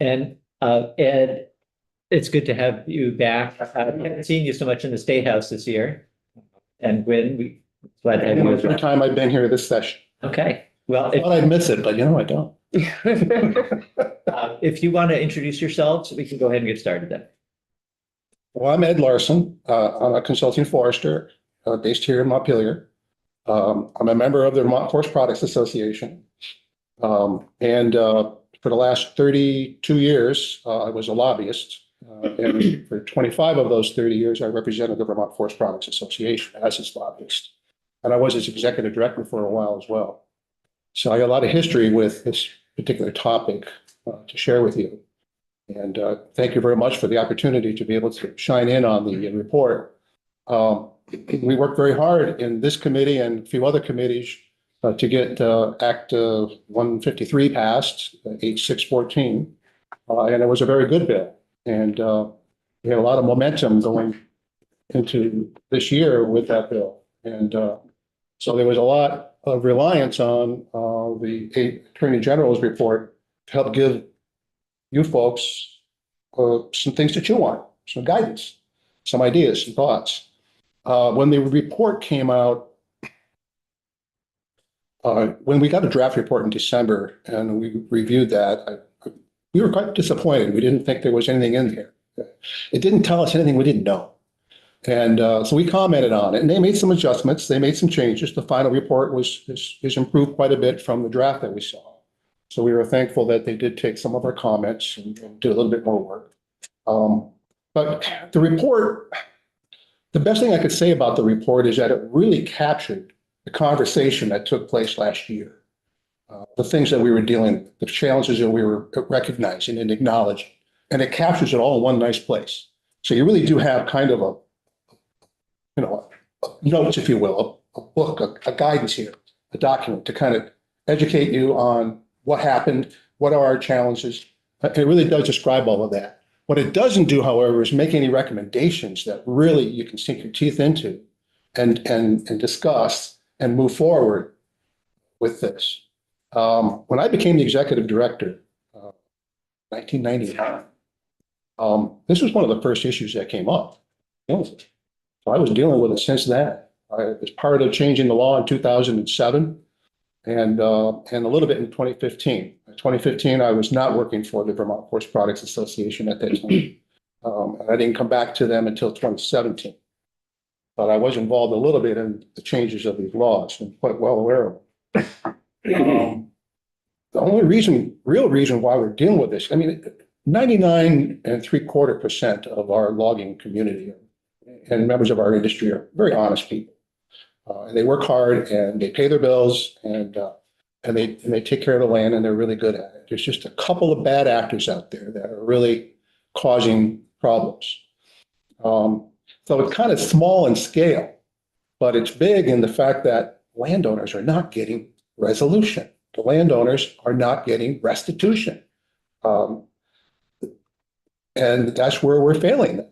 And Ed, it's good to have you back. I haven't seen you so much in the State House this year. And Gwen, we glad to have you as Every well. time I've been here this session. Okay, well, I thought I'd miss it, but I don't. if you want to introduce yourselves, we can go ahead and get started then. Well, I'm Ed Larson. I'm a consulting forester based here in Montpelier. I'm a member of the Vermont Forest Products Association. And for the last 32 years, I was a lobbyist. And for 25 of those 30 years, I represented the Vermont Forest Products Association as its lobbyist. And I was its executive director for a while as well. So I got a lot of history with this particular topic to share with you. And thank you very much for the opportunity to be able to shine in on the report. We worked very hard in this committee and a few other committees to get Act 153 passed, H614. And it was a very good bill. And we had a lot of momentum going into this year with that bill. And so there was a lot of reliance on the Attorney General's report to help give you folks some things to chew on, some guidance, some ideas, some thoughts. When the report came out, when we got a draft report in December and we reviewed that, we were quite disappointed. We didn't think there was anything in there. It didn't tell us anything we didn't know. And so we commented on it, and they made some adjustments. They made some changes. The final report is improved quite a bit from the draft that we saw. So we were thankful that they did take some of our comments and do a little bit more work. But the report, the best thing I could say about the report is that it really captured the conversation that took place last year. The things that we were dealing with, the challenges that we were recognizing and acknowledging, and it captures it all in one nice place. So you really do have kind of a notes, if you will, a book, a guidance here, a document to kind of educate you on what happened, what are our challenges. It really does describe all of that. What it doesn't do, however, is make any recommendations that really you can sink your teeth into and discuss and move forward with this. When I became the executive director, 1999, this was one of the first issues that came up. So I was dealing with it since then. I was part of changing the law in 2007 and a little bit in 2015. In 2015, I was not working for the Vermont Forest Products Association at that time. And I didn't come back to them until 2017. But I was involved a little bit in the changes of these laws and quite well aware of them. The only real reason why we're dealing with this, 99.75% of our logging community and members of our industry are very honest people. And they work hard and they pay their bills and they take care of the land and they're really good at it. There's just a couple of bad actors out there that are really causing problems. So it's kind of small in scale, but it's big in the fact that landowners are not getting resolution. The landowners are not getting restitution. And that's where we're failing them.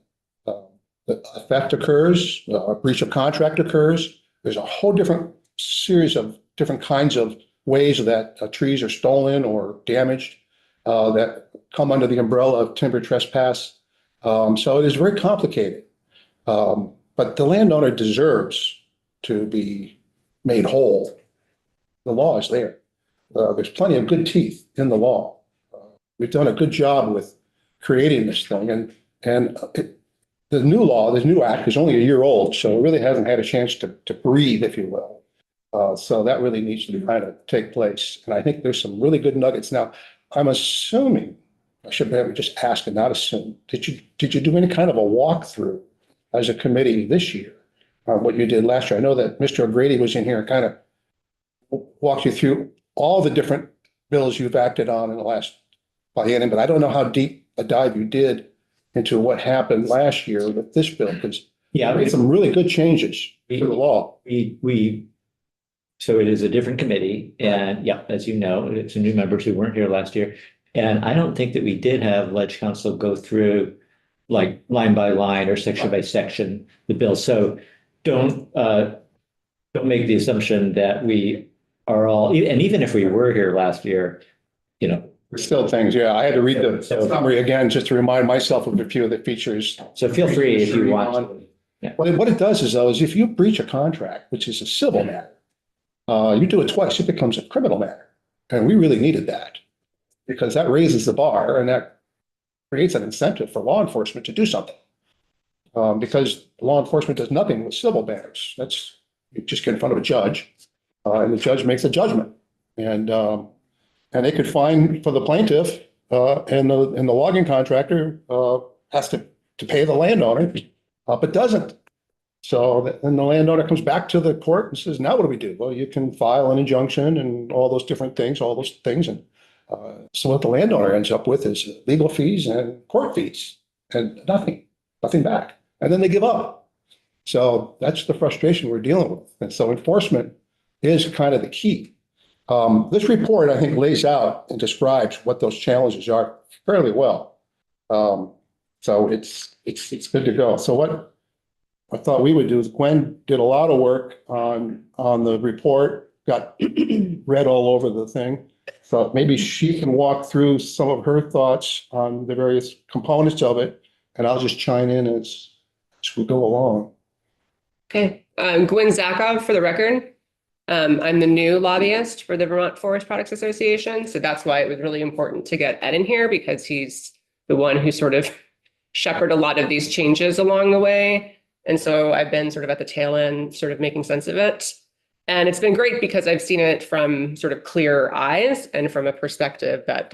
The theft occurs, a breach of contract occurs. There's a whole different series of different kinds of ways that trees are stolen or damaged that come under the umbrella of timber trespass. So it is very complicated. But the landowner deserves to be made whole. The law is there. There's plenty of good teeth in the law. We've done a good job with creating this thing, and the new law, the new act is only a year old, so it really hasn't had a chance to breathe, if you will. So that really needs to kind of take place. And I think there's some really good nuggets. Now, I'm assuming, I should maybe just ask and not assume, did you do any kind of a walkthrough as a committee this year on what you did last year? I know that Mr. O'Grady was in here and kind of walked you through all the different bills you've acted on in the last biennium, but I don't know how deep a dive you did into what happened last year with this bill, because Yeah, made some really good changes to the law. So it is a different committee, and yeah, as you know, it's new members who weren't here last year. And I don't think that we did have Ledge Council go through like line by line or section by section the bill. So don't make the assumption that we are all, and even if we were here last year, There's still things, yeah. I had to read the summary again just to remind myself of a few of the features. So feel free if you want. What it does is though, is if you breach a contract, which is a civil matter, you do it twice, it becomes a criminal matter. And we really needed that because that raises the bar and that creates an incentive for law enforcement to do something. Because law enforcement does nothing with civil matters. That's, you just get in front of a judge, and the judge makes a judgment. And they could fine for the plaintiff, and the logging contractor has to pay the landowner, but doesn't. So then the landowner comes back to the court and says, now what do we do? Well, you can file an injunction and all those different things, all those things. And so what the landowner ends up with is legal fees and court fees and nothing back. And then they give up. So that's the frustration we're dealing with. And so enforcement is kind of the key. This report, I think, lays out and describes what those challenges are fairly well. So it's good to go. So what I thought we would do is Gwen did a lot of work on the report, got read all over the thing. So maybe she can walk through some of her thoughts on the various components of it, and I'll just chime in as we go along. Okay, Gwen Zakov for the record. I'm the new lobbyist for the Vermont Forest Products Association. So that's why it was really important to get Ed in here, because he's the one who sort of shepherded a lot of these changes along the way. And so I've been sort of at the tail end, sort of making sense of it. And it's been great because I've seen it from sort of clear eyes and from a perspective that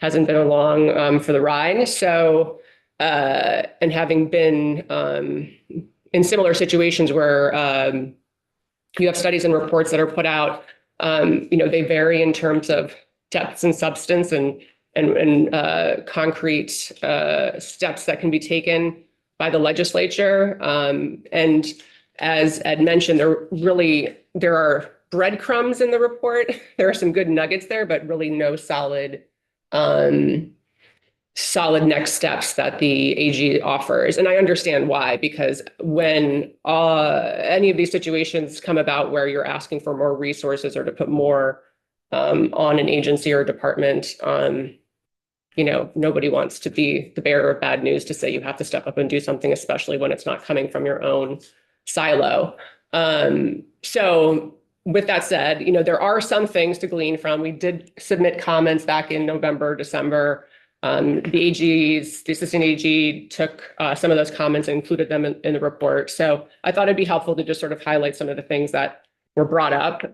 hasn't been along for the ride. So, and having been in similar situations where you have studies and reports that are put out, they vary in terms of depths and substance and concrete steps that can be taken by the legislature. And as Ed mentioned, there are breadcrumbs in the report. There are some good nuggets there, but really no solid next steps that the AG offers. And I understand why, because when any of these situations come about where you're asking for more resources or to put more on an agency or department, nobody wants to be the bearer of bad news to say you have to step up and do something, especially when it's not coming from your own silo. So with that said, there are some things to glean from. We did submit comments back in November, December. The assistant AG took some of those comments and included them in the report. So I thought it'd be helpful to just sort of highlight some of the things that were brought up.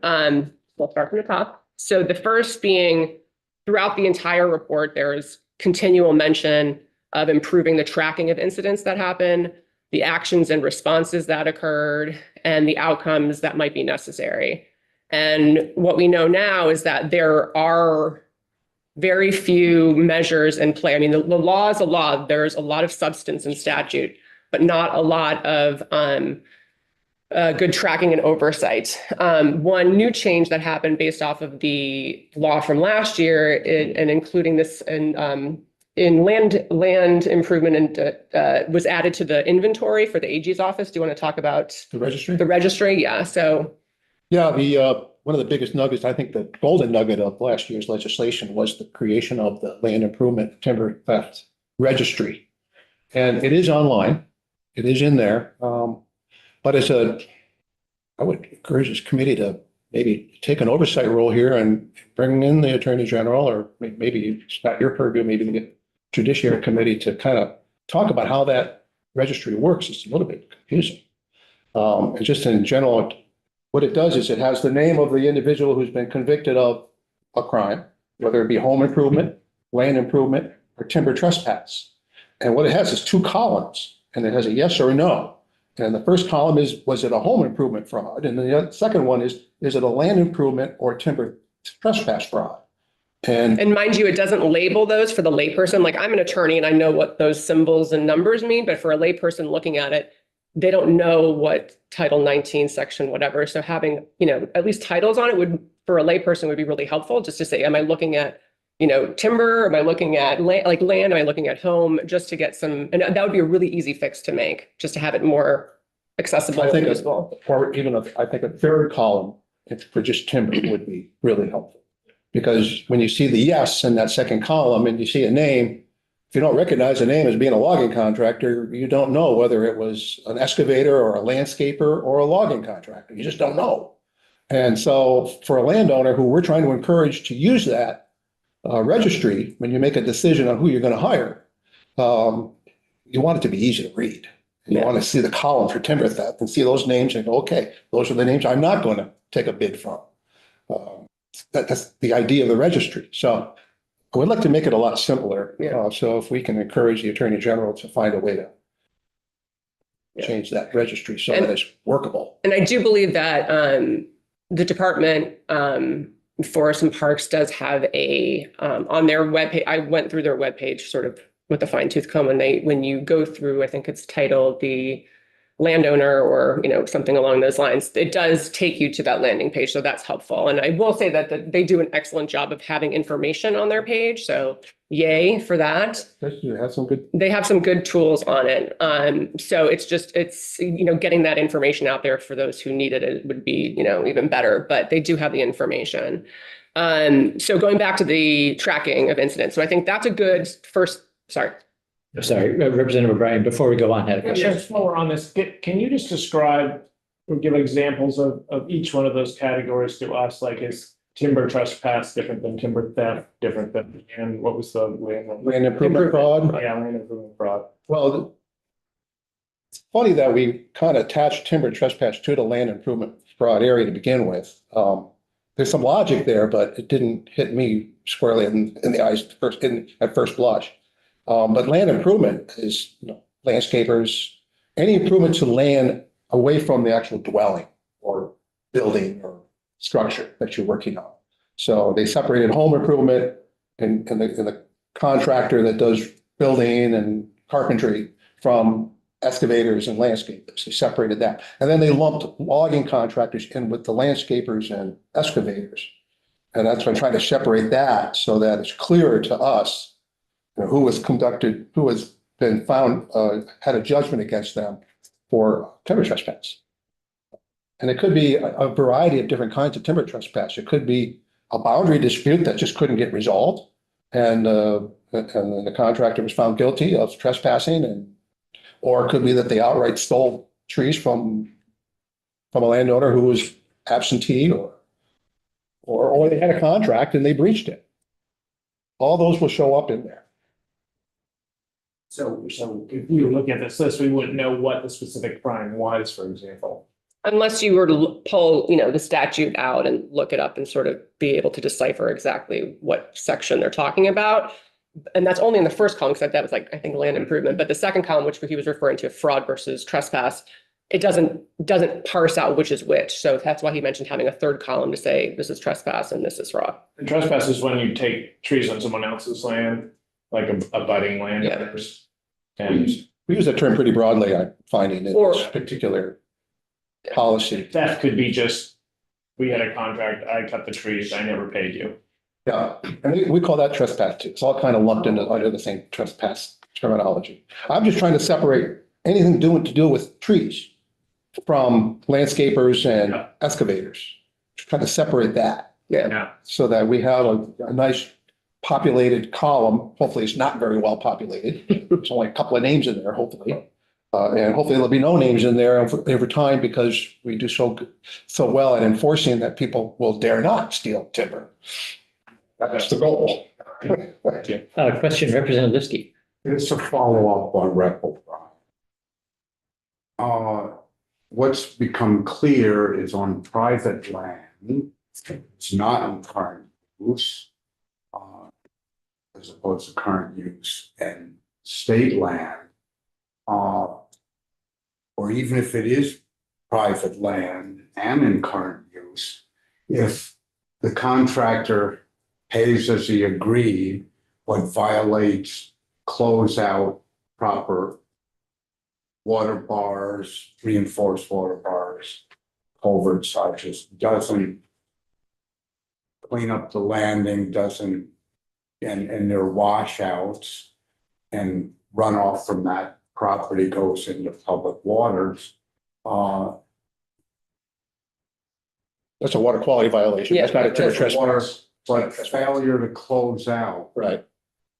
We'll start from the top. So the first being, throughout the entire report, there's continual mention of improving the tracking of incidents that happen, the actions and responses that occurred, and the outcomes that might be necessary. And what we know now is that there are very few measures in play. I mean, the law is a law. There's a lot of substance in statute, but not a lot of good tracking and oversight. One new change that happened based off of the law from last year, and including this in land improvement, and was added to the inventory for the AG's office. Do you want to talk about The registry? the registry? Yeah. So Yeah, one of the biggest nuggets, I think the golden nugget of last year's legislation was the creation of the land improvement timber theft registry. And it is online. It is in there. But I would encourage this committee to maybe take an oversight role here and bring in the Attorney General, or maybe it's not your purview, maybe the Judiciary Committee, to kind of talk about how that registry works. It's a little bit confusing. And just in general, what it does is it has the name of the individual who's been convicted of a crime, whether it be home improvement, land improvement, or timber trespass. And what it has is two columns, and it has a yes or a no. And the first column is, was it a home improvement fraud? And the second one is it a land improvement or timber trespass fraud? And mind you, it doesn't label those for the layperson. Like, I'm an attorney and I know what those symbols and numbers mean, but for a layperson looking at it, they don't know what Title 19 section, whatever. So having, at least titles on it would, for a layperson, would be really helpful, just to say, am I looking at, timber? Am I looking at land? Am I looking at home? Just to get some, and that would be a really easy fix to make, just to have it more accessible and usable. Or even I think a third column for just timber would be really helpful. Because when you see the yes in that second column and you see a name, if you don't recognize the name as being a logging contractor, you don't know whether it was an excavator or a landscaper or a logging contractor. You just don't know. And so for a landowner who we're trying to encourage to use that registry, when you make a decision on who you're going to hire, you want it to be easy to read. You Yeah. want to see the column for timber theft and see those names and go, okay, those are the names I'm not going to take a bid from. That's the idea of the registry. So I would like to make it a lot simpler. Yeah. So if we can encourage the Attorney General to find a way to Yeah. change that registry so And- that it's workable. And I do believe that the Department Forest and Parks does have a on their webpage. I went through their webpage sort of with a fine tooth comb, and when you go through, I think it's titled the landowner or something along those lines. It does take you to that landing page, so that's helpful. And I will say that they do an excellent job of having information on their page. So yay for that. You have some good, They have some good tools on it. So it's getting that information out there for those who need it. It would be, even better, but they do have the information. So going back to the tracking of incidents. So I think that's a good first, sorry. Sorry, Representative O'Brien, before we go on, had a Yeah, question. just while we're on this, can you just describe or give examples of each one of those categories to us? Like, is timber trespass different than timber theft, different than, and what was the land improvement fraud. Yeah, land improvement fraud. Well, it's funny that we kind of attached timber trespass to the land improvement fraud area to begin with. There's some logic there, but it didn't hit me squarely in the eyes at first blush. But land improvement is, landscapers, any improvement to land away from the actual dwelling or building or structure that you're working on. So they separated home improvement and the contractor that does building and carpentry from excavators and landscapers. They separated that. And then they lumped logging contractors in with the landscapers and excavators. And that's why I'm trying to separate that so that it's clearer to us who has been found, had a judgment against them for timber trespass. And it could be a variety of different kinds of timber trespass. It could be a boundary dispute that just couldn't get resolved. And the contractor was found guilty of trespassing or it could be that they outright stole trees from a landowner who was absentee or they had a contract and they breached it. All those will show up in there. So if we were looking at this list, we wouldn't know what the specific crime was, for example. Unless you were to pull, the statute out and look it up and sort of be able to decipher exactly what section they're talking about. And that's only in the first column, because that was I think land improvement. But the second column, which he was referring to, fraud versus trespass, it doesn't parse out which is which. So that's why he mentioned having a third column to say this is trespass and this is fraud. And trespass is when you take trees on someone else's land, like a budding landowners. And We use that term pretty broadly, I'm finding in Or- this particular policy. theft could be just, we had a contract, I cut the trees, I never paid you. Yeah, and we call that trespass too. It's all kind of lumped under the same trespass terminology. I'm just trying to separate anything to do with trees from landscapers and Yeah. excavators. Just trying to separate that Yeah. so that we have a nice populated column. Hopefully it's not very well populated. There's only a couple of names in there, hopefully. And hopefully there'll be no names in there over time because we do so well at enforcing that people will dare not steal timber. That's the goal. Question, Representative Liskey. It's a follow-up on Rep. What's become clear is on private land, it's not in current use, as opposed to current use, and state land, or even if it is private land and in current use, if the contractor pays as he agreed, but violates closeout proper water bars, reinforced water bars, culvert suches, doesn't clean up the landing, doesn't, and their washouts and runoff from that property goes into public waters. That's a water quality violation. That's not a timber trespass. but failure to close out, Right.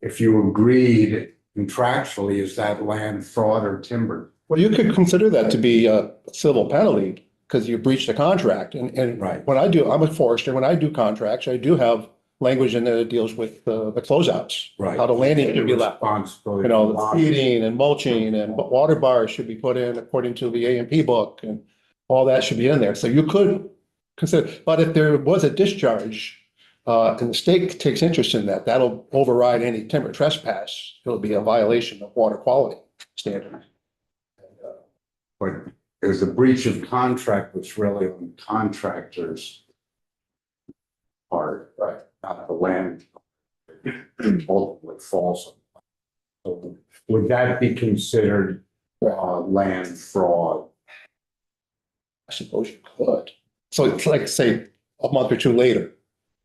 if you agreed contractually, is that land fraud or timber? Well, you could consider that to be a civil penalty because you breached the contract. And Right. when I'm a forester, when I do contracts, I do have language in there that deals with the closeouts. Right. How the landing should be left. Responsibility. You know, the feeding and mulching and water bars should be put in according to the A&P book, and all that should be in there. So you could consider, but if there was a discharge, and the state takes interest in that, that'll override any timber trespass. It'll be a violation of water quality standards. But it was a breach of contract was really on the contractor's part, Right. not the land. Ultimately falls. So would that be considered land fraud? I suppose you could. So it's like, say, a month or two later,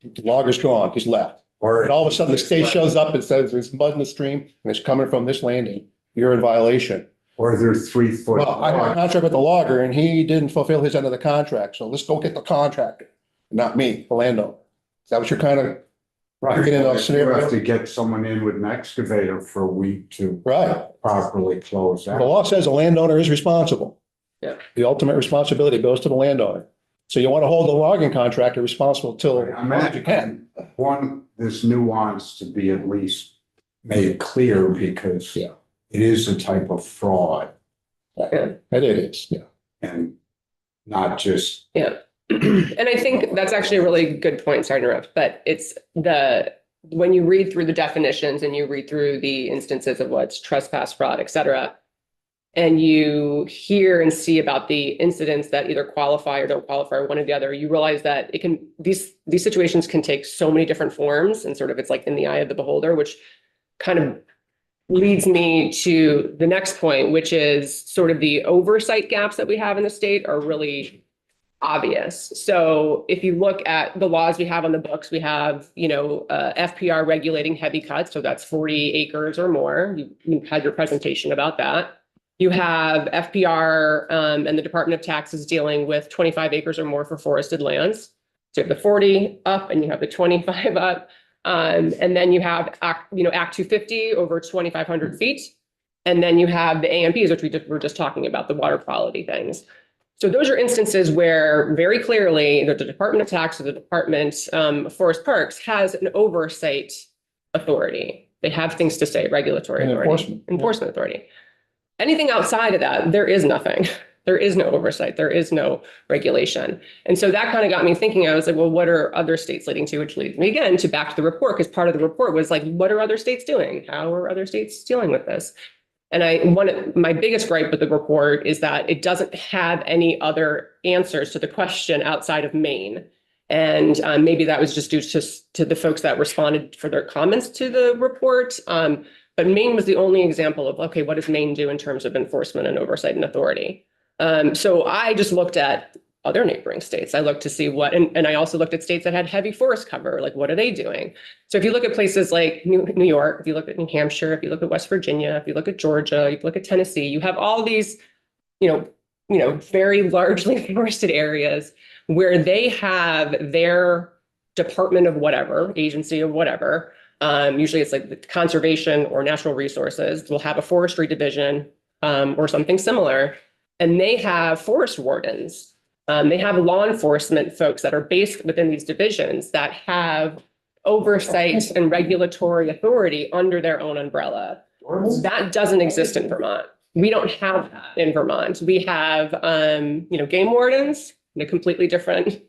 the logger's gone, he's left. Or And all of a sudden, the state shows up and says, there's mud in the stream and it's coming from this landing. You're in violation. or they're 3 foot. Well, I had a contract with the logger and he didn't fulfill his end of the contract. So let's go get the contractor, not me, the landowner. Is that what you're kind of, Right. You're in a You scenario- have to get someone in with an excavator for a week to right? properly close The out. law says the landowner is responsible. Yeah. The ultimate responsibility goes to the landowner. So you want to hold the logging contractor responsible till I mean, you can. Want this nuance to be at least made clear because Yeah. it is a type of fraud And it is, yeah. and not just, Yeah. And I think that's actually a really good point, sorry to interrupt, but it's when you read through the definitions and you read through the instances of what's trespass, fraud, et cetera, and you hear and see about the incidents that either qualify or don't qualify or one or the other, you realize that these situations can take so many different forms and sort of it's like in the eye of the beholder, which kind of leads me to the next point, which is sort of the oversight gaps that we have in the state are really obvious. So if you look at the laws we have on the books, we have, FPR regulating heavy cuts. So that's 40 acres or more. You had your presentation about that. You have FPR and the Department of Taxes dealing with 25 acres or more for forested lands. So you have the 40 up and you have the 25 up. And then you have Act 250 over 2,500 feet. And then you have the AMPs, which we were just talking about, the water quality things. So those are instances where very clearly the Department of Tax or the Department of Forest Parks has an oversight authority. They have things to say, regulatory And authority, enforcement authority. Anything outside of that, there is nothing. There is no oversight. There is no regulation. And so that kind of got me thinking. I was like, well, what are other states leading to? Which leads me again to back to the report, because part of the report was like, what are other states doing? How are other states dealing with this? And my biggest gripe with the report is that it doesn't have any other answers to the question outside of Maine. And maybe that was just due to the folks that responded for their comments to the report. But Maine was the only example of, okay, what does Maine do in terms of enforcement and oversight and authority? So I just looked at other neighboring states. I looked to see and I also looked at states that had heavy forest cover, like what are they doing? So if you look at places like New York, if you look at New Hampshire, if you look at West Virginia, if you look at Georgia, if you look at Tennessee, you have all these, very largely forested areas where they have their department of whatever, agency of whatever. Usually it's like the conservation or natural resources will have a forestry division or something similar. And they have forest wardens. They have law enforcement folks that are based within these divisions that have oversight and regulatory authority under their own umbrella. That doesn't exist in Vermont. We don't have that in Vermont. We have, game wardens, a completely different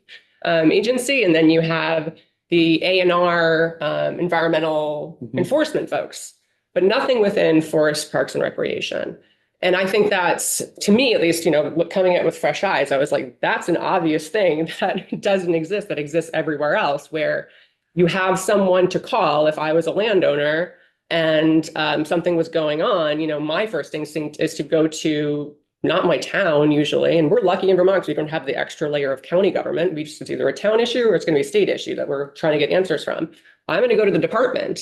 agency. And then you have the A&R environmental enforcement folks, but nothing within forest, parks, and recreation. And I think that's, to me at least, coming at with fresh eyes, I was like, that's an obvious thing that doesn't exist, that exists everywhere else, where you have someone to call if I was a landowner and something was going on. My first instinct is to go to not my town usually. And we're lucky in Vermont because we don't have the extra layer of county government. It's either a town issue or it's going to be a state issue that we're trying to get answers from. I'm going to go to the department.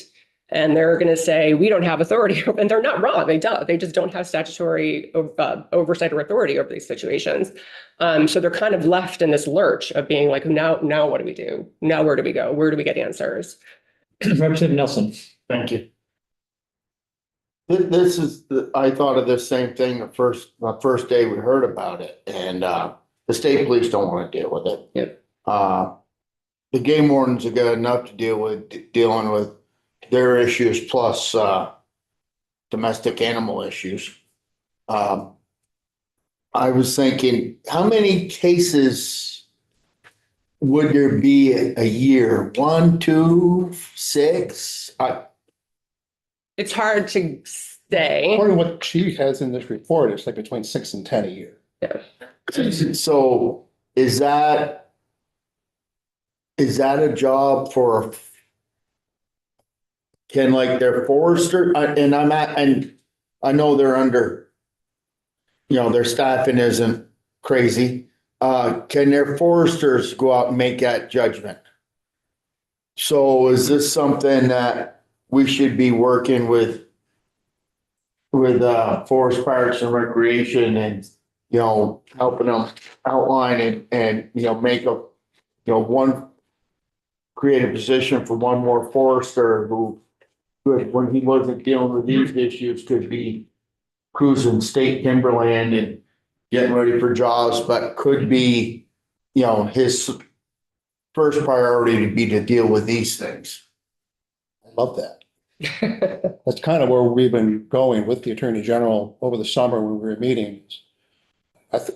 And they're going to say, we don't have authority. And they're not wrong. They don't. They just don't have statutory oversight or authority over these situations. So they're kind of left in this lurch of being like, now what do we do? Now where do we go? Where do we get answers? Representative Nelson. Thank you. This is, I thought of the same thing the first day we heard about it, and the state police don't want to deal with it. Yep. The game wardens have got enough to deal with, dealing with their issues plus domestic animal issues. I was thinking, how many cases would there be a year? 1, 2, 6? It's hard to say. According to what she has in this report, it's like between 6 and 10 a year. So is that a job for, can like their forester, and I know they're under, their staffing isn't crazy. Can their foresters go out and make that judgment? So is this something that we should be working with Forest Parks and Recreation and, helping them outline and make create a position for one more forester who could, when he wasn't dealing with these issues, could be cruising state timberland and getting ready for jobs, but could be, his first priority to be to deal with these things. I love that. That's kind of where we've been going with the Attorney General over the summer when we were meeting.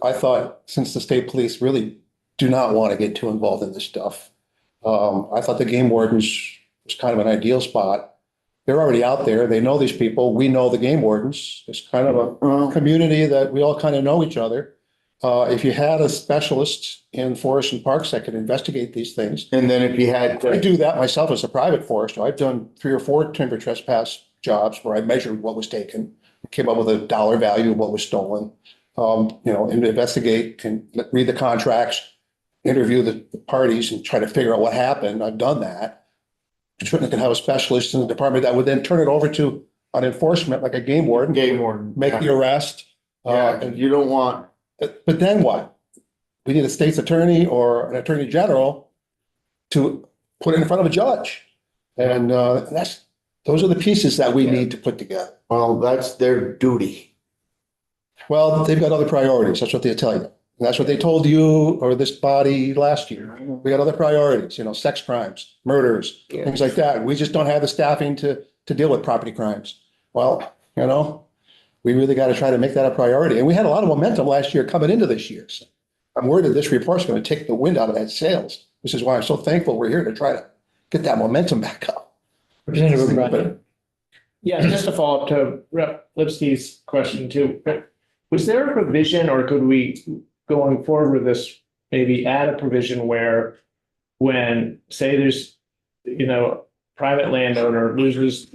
I thought since the state police really do not want to get too involved in this stuff, I thought the game wardens was kind of an ideal spot. They're already out there. They know these people. We know the game wardens. It's kind of a community that we all kind of know each other. If you had a specialist in forests and parks that could investigate these things. And then if you had I do that myself as a private forester. I've done 3 or 4 timber trespass jobs where I measured what was taken, came up with a dollar value of what was stolen. And investigate and read the contracts, interview the parties and try to figure out what happened. I've done that. You certainly can have a specialist in the department that would then turn it over to an enforcement, like a game warden, make the arrest. and you don't want, But then what? We need a state's attorney or an attorney general to put it in front of a judge. And those are the pieces that we need to put together. well, that's their duty. Well, they've got other priorities. That's what they tell you. And that's what they told you or this body last year. We got other priorities, sex crimes, murders, things like that. We just don't have the staffing to deal with property crimes. Well, we really got to try to make that a priority. And we had a lot of momentum last year coming into this year. So I'm worried that this report's going to take the wind out of that sails. This is why I'm so thankful we're here to try to get that momentum back up. Representative O'Brien. Yeah, just to follow up to Rep. Lipsky's question too. Was there a provision, or could we, going forward with this, maybe add a provision where when, say there's, private landowner loses,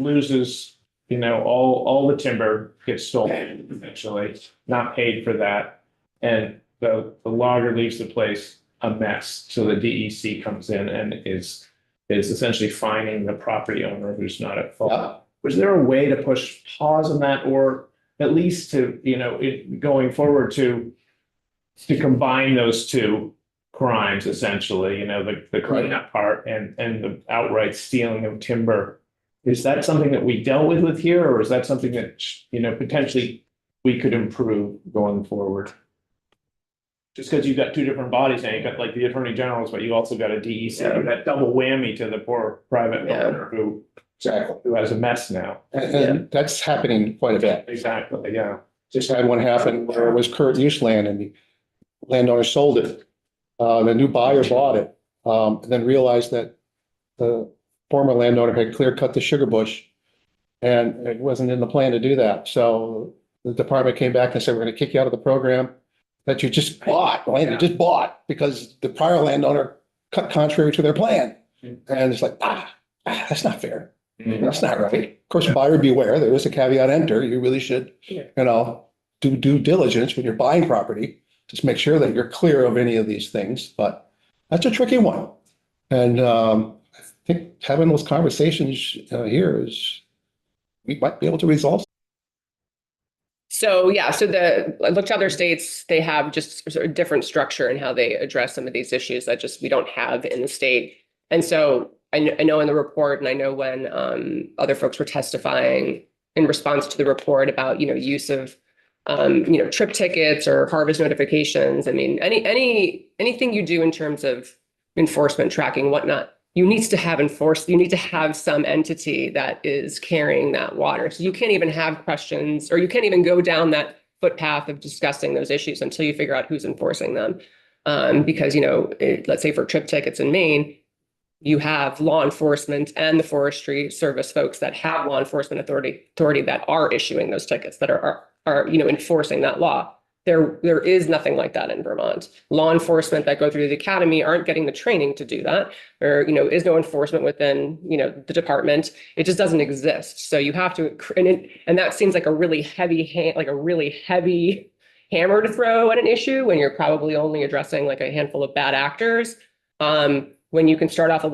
all the timber gets stolen, essentially, not paid for that. And the logger leaves the place a mess. So the DEC comes in and is essentially fining the property owner who's not at fault. Yeah. Was there a way to push pause on that, or at least to, going forward to combine those two crimes, essentially, the cleanup part and the outright stealing of timber? Is that something that we dealt with here, or is that something that, potentially we could improve going forward? Just because you've got two different bodies now, you've got like the Attorney General's, but you also got a DEC, that double whammy to the poor private owner who has a mess now. And that's happening quite a bit. Exactly, yeah. Just had one happen where it was current use land and the landowner sold it. The new buyer bought it, and then realized that the former landowner had clear cut the sugar bush. And it wasn't in the plan to do that. So the department came back and said, we're going to kick you out of the program that you just bought, land you just bought, because the prior landowner cut contrary to their plan. And it's like, that's not fair. That's not right. Of course, buyer beware. There is a caveat emptor. You really should, do due diligence when you're buying property. Just make sure that you're clear of any of these things. But that's a tricky one. And think having those conversations here is, we might be able to resolve. So yeah, so I looked at other states, they have just sort of different structure in how they address some of these issues that just we don't have in the state. And so I know in the report, and I know when other folks were testifying in response to the report about, use of trip tickets or harvest notifications. I mean, anything you do in terms of enforcement, tracking, whatnot, you need to have some entity that is carrying that water. So you can't even have questions, or you can't even go down that footpath of discussing those issues until you figure out who's enforcing them. Because, let's say for trip tickets in Maine, you have law enforcement and the Forestry Service folks that have law enforcement authority that are issuing those tickets, that are enforcing that law. There is nothing like that in Vermont. Law enforcement that go through the academy aren't getting the training to do that. There, is no enforcement within, the department. It just doesn't exist. So you have to, and that seems like a really heavy hammer to throw at an issue when you're probably only addressing like a handful of bad actors. When you can start off a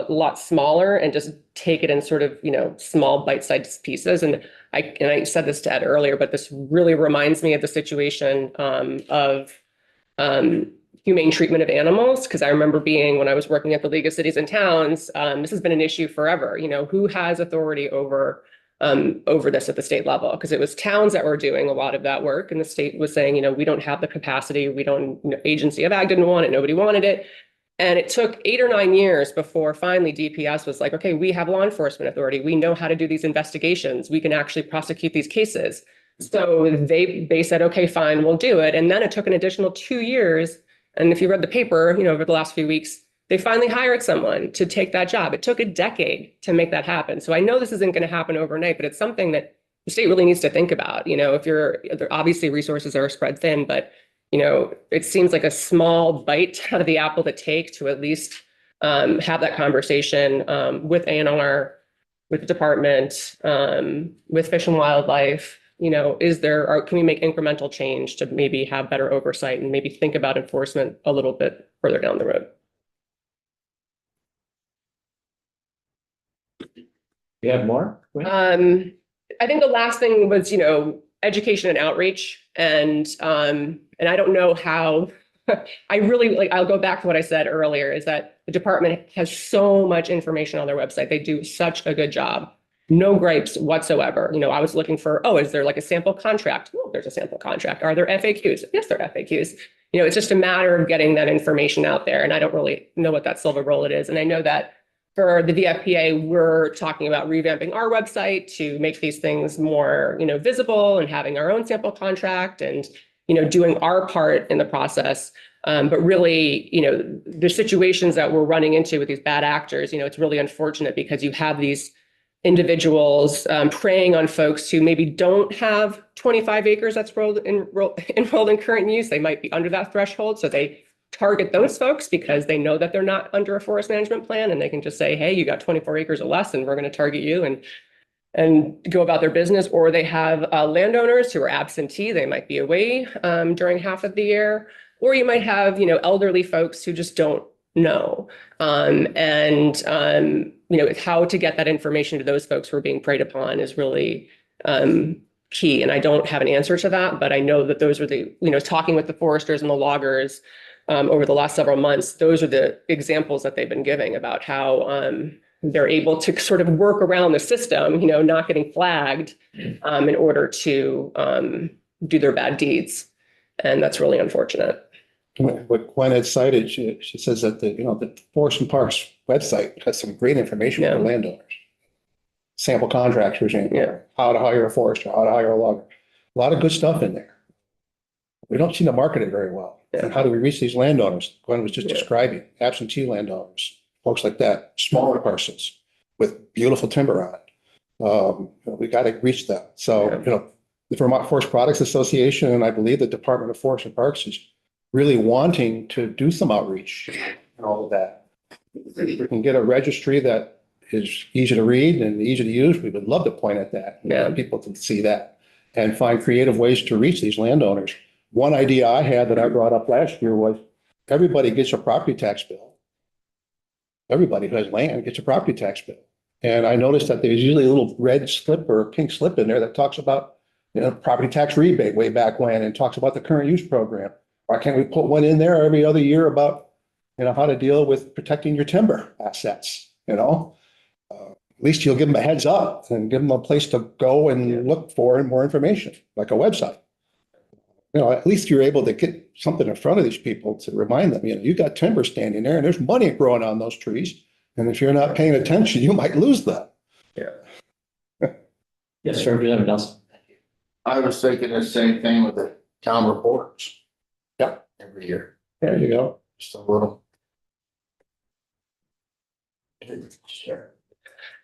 lot smaller and just take it in sort of, small bite-sized pieces. And I said this to Ed earlier, but this really reminds me of the situation of humane treatment of animals. Because I remember when I was working at the League of Cities and Towns, this has been an issue forever. Who has authority over this at the state level? Because it was towns that were doing a lot of that work, and the state was saying, we don't have the capacity. We don't, Agency of Ag didn't want it. Nobody wanted it. And it took 8 or 9 years before finally DPS was like, okay, we have law enforcement authority. We know how to do these investigations. We can actually prosecute these cases. So they said, okay, fine, we'll do it. And then it took an additional 2 years. And if you read the paper, over the last few weeks, they finally hired someone to take that job. It took a decade to make that happen. So I know this isn't going to happen overnight, but it's something that the state really needs to think about. Obviously resources are spread thin, but it seems like a small bite out of the apple to take to at least have that conversation with ANR, with the department, with Fish and Wildlife. Can we make incremental change to maybe have better oversight and maybe think about enforcement a little bit further down the road? You have more? I think the last thing was, education and outreach. And I don't know how, I'll go back to what I said earlier, is that the department has so much information on their website. They do such a good job. No gripes whatsoever. I was looking for, is there like a sample contract? Oh, there's a sample contract. Are there FAQs? Yes, there are FAQs. It's just a matter of getting that information out there. And I don't really know what that silver bullet is. And I know that for the VFPA, we're talking about revamping our website to make these things more, visible, and having our own sample contract and, doing our part in the process. But really, the situations that we're running into with these bad actors, it's really unfortunate because you have these individuals preying on folks who maybe don't have 25 acres that's enrolled in current use. They might be under that threshold. So they target those folks because they know that they're not under a forest management plan, and they can just say, hey, you got 24 acres or less and we're going to target you and go about their business. Or they have landowners who are absentee. They might be away during half of the year. Or you might have, elderly folks who just don't know. How to get that information to those folks who are being preyed upon is really key. And I don't have an answer to that, but I know that those are talking with the foresters and the loggers over the last several months, those are the examples that they've been giving about how they're able to sort of work around the system, not getting flagged in order to do their bad deeds. And that's really unfortunate. What Gwen had cited, she says that the Forest and Parks website has some great information for landowners. Sample contracts regime, how to hire a forester, how to hire a logger. A lot of good stuff in there. We don't seem to market it very well. And how do we reach these landowners? Gwen was just describing absentee landowners, folks like that, smaller parcels with beautiful timber on it. We got to reach them. So, the Vermont Forest Products Association, and I believe the Department of Forest and Parks is really wanting to do some outreach and all of that. If we can get a registry that is easy to read and easy to use, we would love to point at that and let people to see that and find creative ways to reach these landowners. One idea I had that I brought up last year was everybody gets a property tax bill. everybody who has land gets a property tax bill. And I noticed that there's usually a little red slip or a pink slip in there that talks about, property tax rebate way back when, and talks about the current use program. Why can't we put one in there every other year about, how to deal with protecting your timber assets, At least you'll give them a heads up and give them a place to go and look for more information, like a website. At least you're able to get something in front of these people to remind them, you got timber standing there and there's money growing on those trees. And if you're not paying attention, you might lose them. Yes, Representative Nelson. I was thinking the same thing with the town reports. Yep. Every year, There you go. just a little. Sure.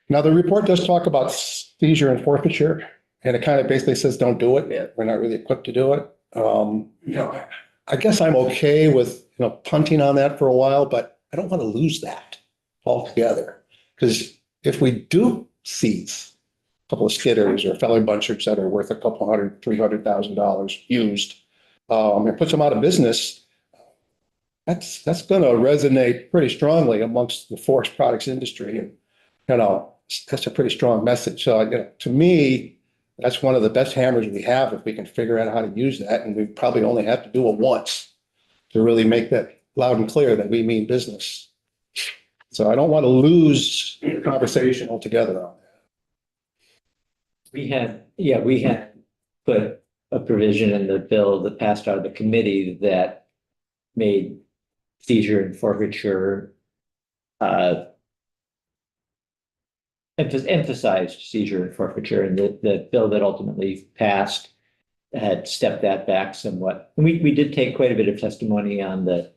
Now, the report does talk about seizure and forfeiture, and it kind of basically says, don't do it. Yeah. We're not really equipped to do it. I guess I'm okay with, punting on that for a while, but I don't want to lose that altogether. Because if we do seize a couple of skidders or felling bunchers that are worth a couple hundred, $300,000 used, and puts them out of business, that's going to resonate pretty strongly amongst the forest products industry. And, that's a pretty strong message. So, to me, that's one of the best hammers we have if we can figure out how to use that. And we probably only have to do it once to really make that loud and clear that we mean business. So I don't want to lose the conversation altogether on that. We had put a provision in the bill that passed out of the committee that made seizure and forfeiture emphasized seizure and forfeiture, and the bill that ultimately passed had stepped that back somewhat. And we did take quite a bit of testimony on the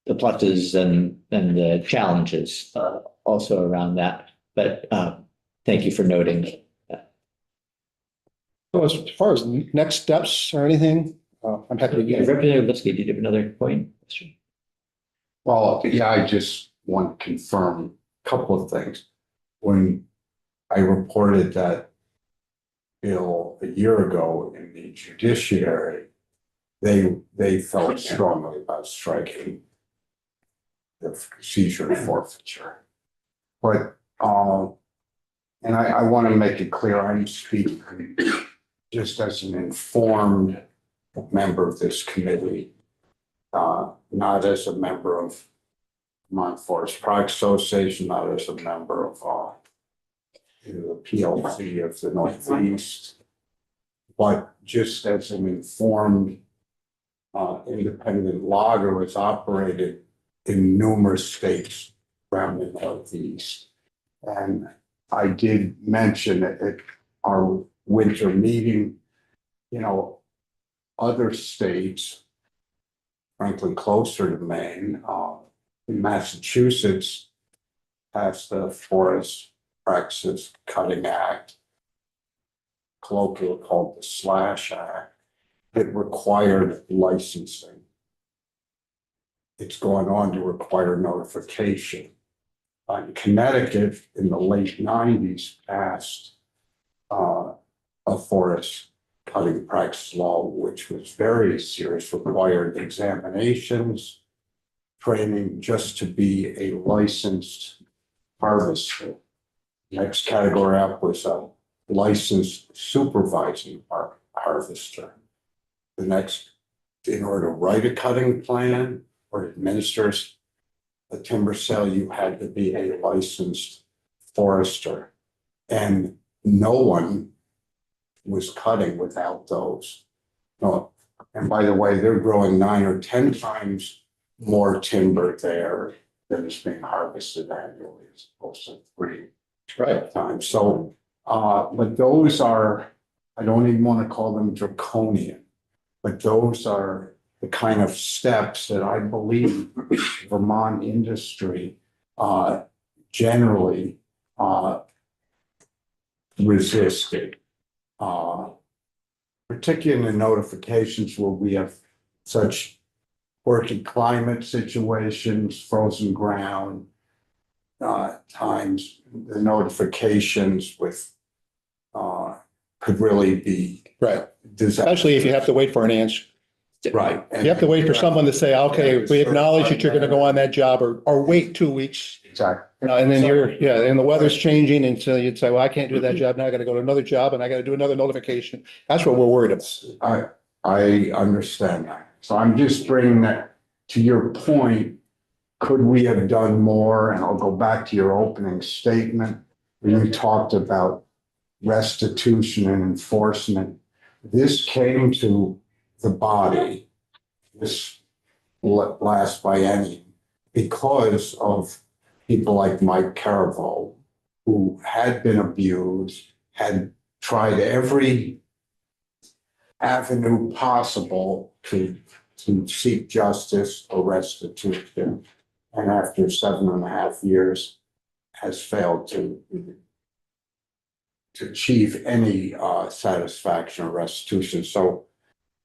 pluses and the challenges also around that. But thank you for noting that. So as far as next steps or anything, I'm happy to Yeah, get. Representative Lipsky, did you have another point? Well, yeah, I just want to confirm a couple of things. When I reported that bill a year ago in the judiciary, they felt strongly about striking the seizure and forfeiture. But, and I want to make it clear, I'm speaking just as an informed member of this committee, not as a member of Vermont Forest Products Association, not as a member of the PLC of the Northeast, but just as an informed independent logger who has operated in numerous states around the Northeast. And I did mention at our winter meeting, other states, frankly, closer to Maine, in Massachusetts, passed the Forest Practices Cutting Act, colloquially called the Slash Act. It required licensing. It's going on to require notification. Connecticut in the late 90s passed a forest cutting practice law, which was very serious, required examinations, training just to be a licensed harvester. Next category up was a licensed supervising harvester. The next, in order to write a cutting plan or administer a timber sale, you had to be a licensed forester. And no one was cutting without those. No. And by the way, they're growing 9 or 10 times more timber there than is being harvested annually, as opposed to 3 times. So, but those are, I don't even want to call them draconian, but those are the kind of steps that I believe Vermont industry generally resisted. Particularly in the notifications where we have such quirky climate situations, frozen ground, times the notifications with could really be Right. disaster. Especially if you have to wait for an answer. Right. You have to wait for someone to say, okay, we acknowledge that you're gonna go on that job, or wait 2 weeks. Exactly. And then and the weather's changing, and so you'd say, well, I can't do that job now, I gotta go to another job, and I gotta do another notification. That's what we're worried about. I understand that. So I'm just bringing that to your point. Could we have done more? And I'll go back to your opening statement when you talked about restitution and enforcement. This came to the body, this last biennium, because of people like Mike Caravel, who had been abused, had tried every avenue possible to seek justice or restitution. And after 7.5 years, has failed to achieve any satisfaction or restitution. So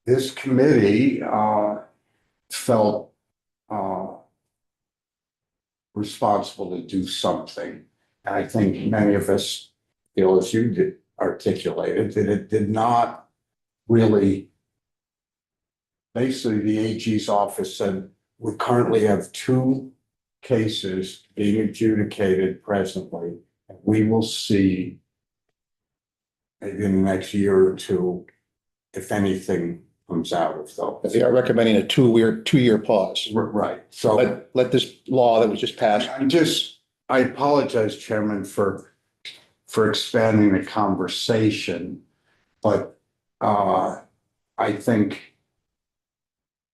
this committee felt responsible to do something. And I think many of us feel, as you did articulated, that it did not really. Basically, the AG's office said, we currently have 2 cases being adjudicated presently. And we will see maybe in the next year or 2, if anything comes out of those. They are recommending a 2-year pause. Right. So Let this law that was just passed. I apologize, Chairman, for expanding the conversation, but I think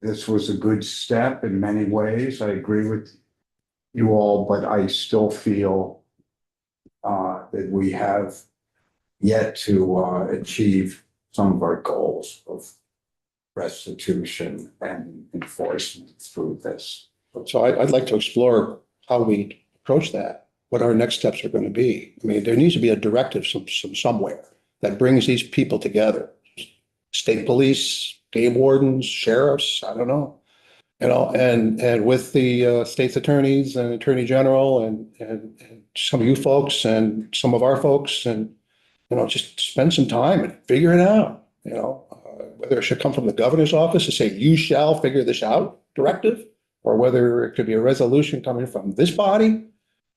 this was a good step in many ways. I agree with you all, but I still feel that we have yet to achieve some of our goals of restitution and enforcement through this. So I'd like to explore how we approach that, what our next steps are going to be. I mean, there needs to be a directive somewhere that brings these people together. State police, game wardens, sheriffs, I don't know. And with the state's attorneys and attorney general and some of you folks and some of our folks, and just spend some time and figure it out. Whether it should come from the governor's office to say, you shall figure this out directive, or whether it could be a resolution coming from this body.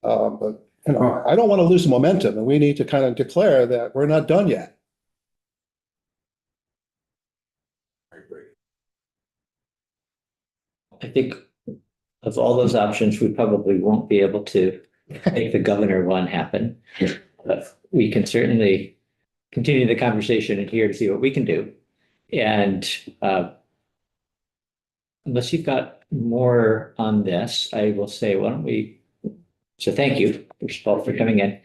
But I don't want to lose the momentum, and we need to kind of declare that we're not done yet. I agree. I think of all those options, we probably won't be able to make the governor one happen. But we can certainly continue the conversation in here to see what we can do. And unless you've got more on this, I will say, why don't we? So thank you, first of all, for coming in.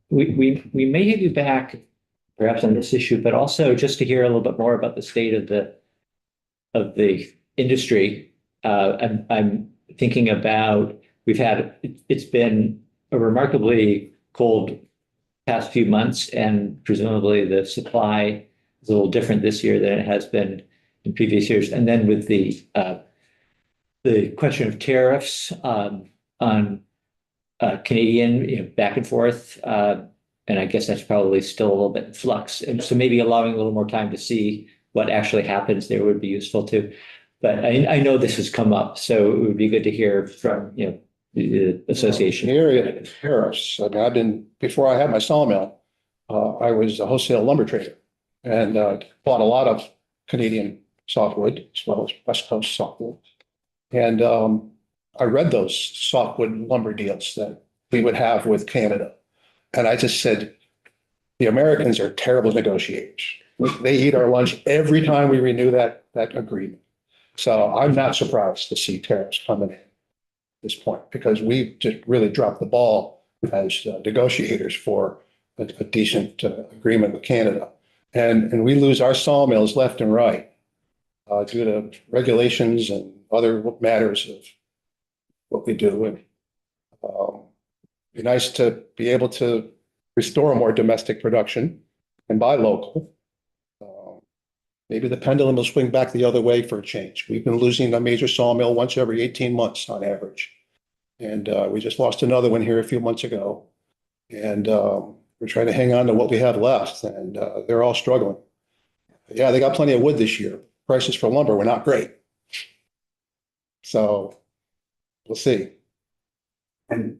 We may have you back perhaps on this issue, but also just to hear a little bit more about the state of the industry. I'm thinking about, it's been a remarkably cold past few months, and presumably the supply is a little different this year than it has been in previous years. And then with the question of tariffs on Canadian, back and forth, and I guess that's probably still a little bit in flux. And so maybe allowing a little more time to see what actually happens there would be useful too. But I know this has come up, so it would be good to hear from the association. The area of tariffs. I mean, before I had my sawmill, I was a wholesale lumber trader, and bought a lot of Canadian softwood as well as West Coast softwood. And I read those softwood lumber deals that we would have with Canada. And I just said, the Americans are terrible negotiators. They eat our lunch every time we renew that agreement. So I'm not surprised to see tariffs coming in at this point, because we've just really dropped the ball as negotiators for a decent agreement with Canada. And we lose our sawmills left and right due to regulations and other matters of what we do. And be nice to be able to restore more domestic production and buy local. Maybe the pendulum will swing back the other way for a change. We've been losing a major sawmill once every 18 months on average. And we just lost another one here a few months ago. And we're trying to hang on to what we have left, and they're all struggling. Yeah, they got plenty of wood this year, prices for lumber were not great. So we'll see. And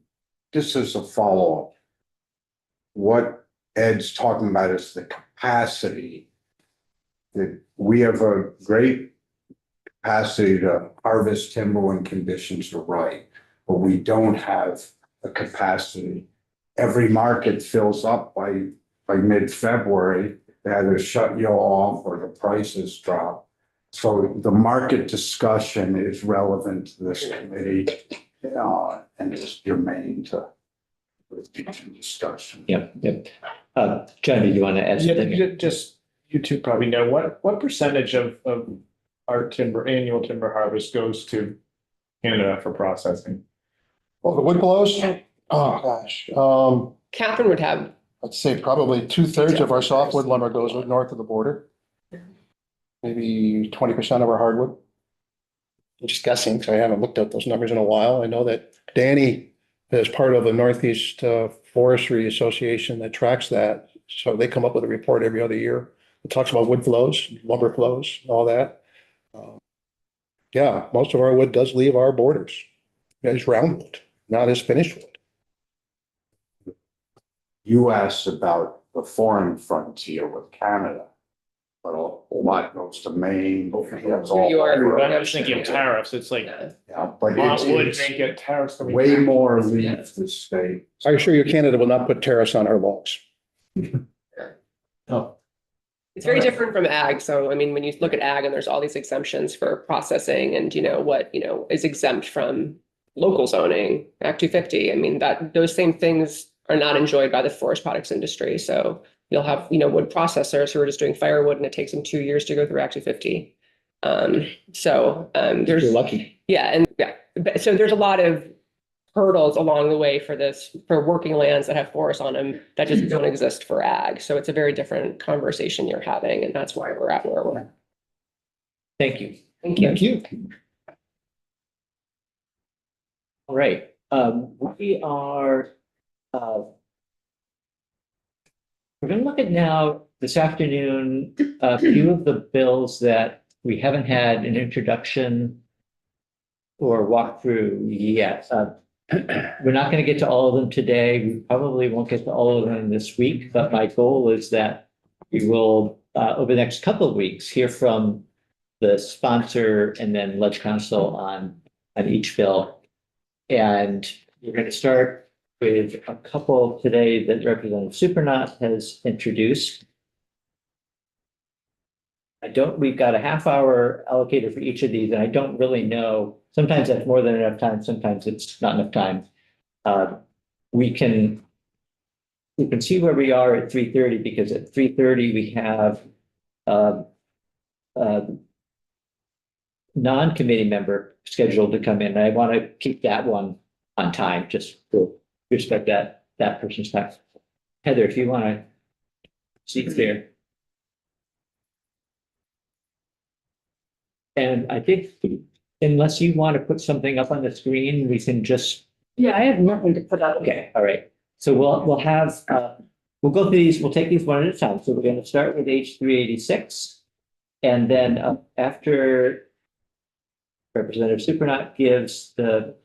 just as a follow-up, what Ed's talking about is the capacity that we have a great capacity to harvest timber when conditions are right, but we don't have a capacity. Every market fills up by mid-February, they either shut you off or the prices drop. So the market discussion is relevant to this committee, and is germane to the future discussion. Yep, yep. John, do you want to add something? Yeah, just, you two probably know, what percentage of our annual timber harvest goes to Canada for processing? Well, the wood blows, oh gosh, Catherine would have, I'd say probably 2/3 of our softwood lumber goes north of the border. Maybe 20% of our hardwood. I'm just guessing, because I haven't looked at those numbers in a while. I know that Danny is part of the Northeast Forestry Association that tracks that. So they come up with a report every other year. It talks about wood flows, lumber flows, all that. Yeah, most of our wood does leave our borders. It's roundwood, not as finished wood. You asked about the foreign frontier with Canada, but a lot goes to Maine. That's all New York. over. I was thinking of tariffs, it's like, yeah. Yeah, but would it's make it tariffs. coming way back. more leave the state. I assure you, Canada will not put tariffs on our logs. Oh, It's very different from ag. So, I mean, when you look at ag and there's all these exemptions for processing and, what, is exempt from local zoning, Act 250. I mean, those same things are not enjoyed by the forest products industry. So you'll have, wood processors who are just doing firewood and it takes them 2 years to go through Act 250. There's, You're lucky. so there's a lot of hurdles along the way for working lands that have forests on them that just don't exist for ag. So it's a very different conversation you're having, and that's why we're at where we're at. thank you. Thank you. Thank you. All right, we are, we're gonna look at now this afternoon, a few of the bills that we haven't had an introduction or walkthrough yet. We're not gonna get to all of them today. We probably won't get to all of them this week, but my goal is that we will, over the next couple of weeks, hear from the sponsor and then Ledge Council on each bill. And we're going to start with a couple today that Representative Supernaut has introduced. We've got a half hour allocated for each of these, and I don't really know. Sometimes that's more than enough time. Sometimes it's not enough time. We can see where we are at 3:30, because at 3:30 we have non-committee member scheduled to come in. I want to keep that one on time, just to respect that person's time. Heather, if you want to see there. And I think unless you want to put something up on the screen, we can just. Yeah, I have nothing to put up. Okay, all right. So we'll go through these, we'll take these one at a time. So we're going to start with H 386. And then after Representative Supernaut gives the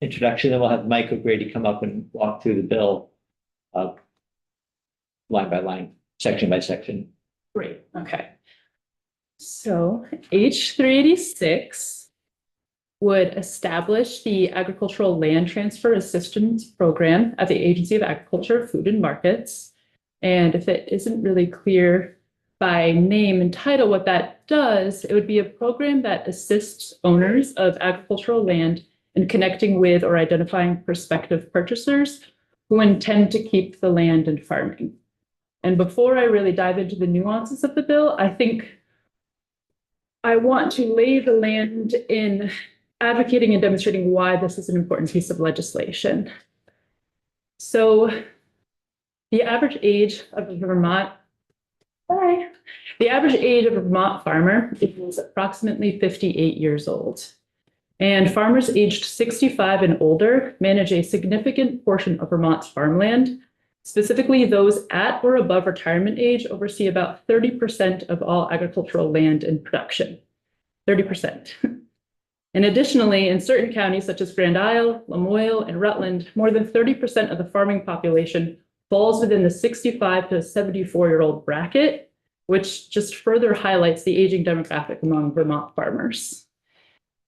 introduction, then we'll have Mike O'Grady come up and walk through the bill line by line, section by section. Great, okay. So H 386 would establish the Agricultural Land Transfer Assistance Program at the Agency of Agriculture, Food and Markets. And if it isn't really clear by name and title what that does, it would be a program that assists owners of agricultural land in connecting with or identifying prospective purchasers who intend to keep the land and farming. And before I really dive into the nuances of the bill, I think I want to lay the land in advocating and demonstrating why this is an important piece of legislation. So the average age of a Vermont farmer is approximately 58 years old. And farmers aged 65 and older manage a significant portion of Vermont's farmland. Specifically, those at or above retirement age oversee about 30% of all agricultural land in production. 30%. And additionally, in certain counties such as Grand Isle, Lamoille, and Rutland, more than 30% of the farming population falls within the 65 to 74-year-old bracket, which just further highlights the aging demographic among Vermont farmers.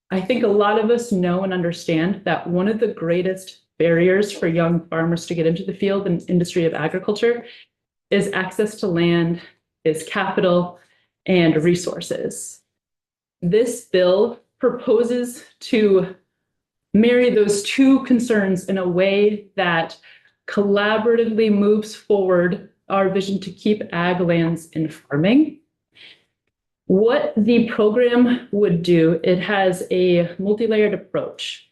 I think a lot of us know and understand that one of the greatest barriers for young farmers to get into the field and industry of agriculture is access to land, is capital, and resources. This bill proposes to marry those two concerns in a way that collaboratively moves forward our vision to keep ag lands in farming. What the program would do, it has a multi-layered approach.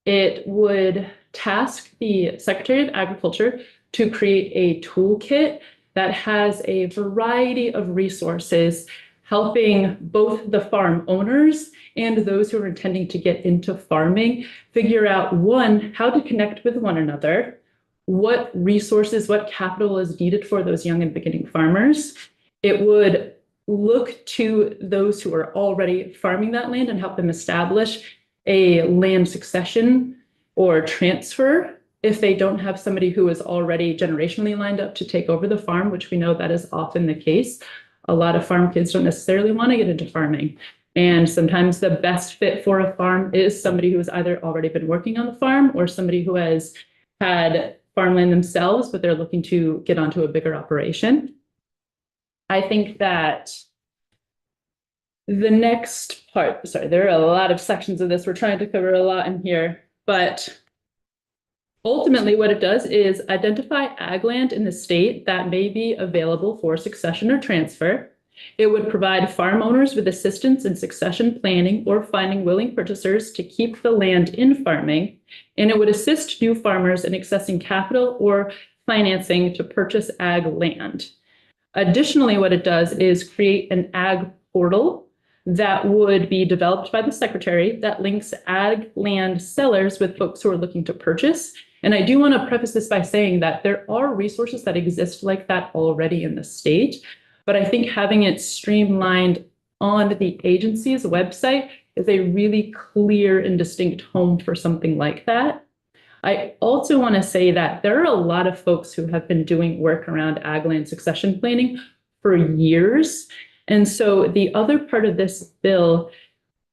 It would task the Secretary of Agriculture to create a toolkit that has a variety of resources helping both the farm owners and those who are intending to get into farming figure out, one, how to connect with one another, what resources, what capital is needed for those young and beginning farmers. It would look to those who are already farming that land and help them establish a land succession or transfer if they don't have somebody who is already generationally lined up to take over the farm, which we know that is often the case. A lot of farm kids don't necessarily want to get into farming. And sometimes the best fit for a farm is somebody who has either already been working on the farm or somebody who has had farmland themselves, but they're looking to get onto a bigger operation. I think that the next part, sorry, there are a lot of sections of this. We're trying to cover a lot in here, but ultimately what it does is identify ag land in the state that may be available for succession or transfer. It would provide farm owners with assistance in succession planning or finding willing purchasers to keep the land in farming, and it would assist new farmers in accessing capital or financing to purchase ag land. Additionally, what it does is create an ag portal that would be developed by the secretary that links ag land sellers with folks who are looking to purchase. And I do want to preface this by saying that there are resources that exist like that already in the state, but I think having it streamlined on the agency's website is a really clear and distinct home for something like that. I also want to say that there are a lot of folks who have been doing work around ag land succession planning for years. And so the other part of this bill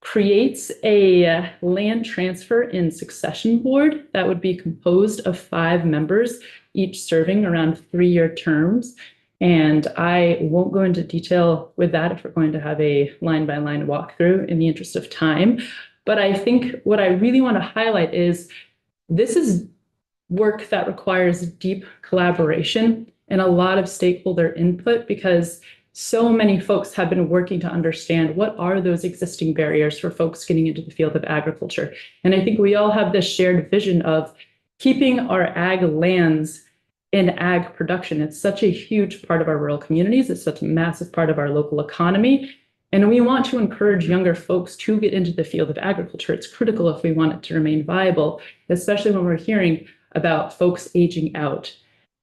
creates a land transfer and succession board that would be composed of 5 members, each serving around 3-year terms. And I won't go into detail with that if we're going to have a line-by-line walkthrough in the interest of time. But I think what I really want to highlight is this is work that requires deep collaboration and a lot of stakeholder input, because so many folks have been working to understand what are those existing barriers for folks getting into the field of agriculture. And I think we all have this shared vision of keeping our ag lands in ag production. It's such a huge part of our rural communities. It's such a massive part of our local economy. And we want to encourage younger folks to get into the field of agriculture. It's critical if we want it to remain viable, especially when we're hearing about folks aging out.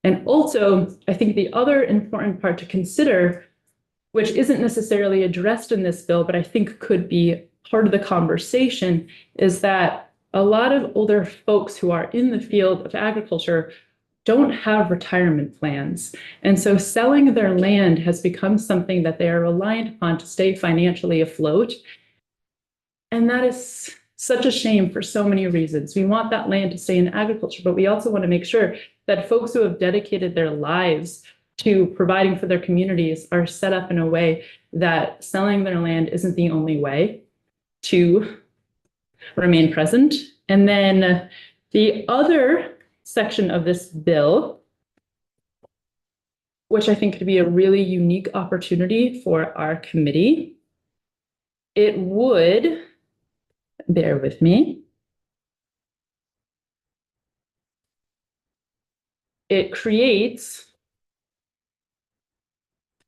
And also, I think the other important part to consider, which isn't necessarily addressed in this bill, but I think could be part of the conversation, is that a lot of older folks who are in the field of agriculture don't have retirement plans. And so selling their land has become something that they are reliant upon to stay financially afloat. And that is such a shame for so many reasons. We want that land to stay in agriculture, but we also want to make sure that folks who have dedicated their lives to providing for their communities are set up in a way that selling their land isn't the only way to remain present. And then the other section of this bill, which I think could be a really unique opportunity for our committee, it would, bear with me, it creates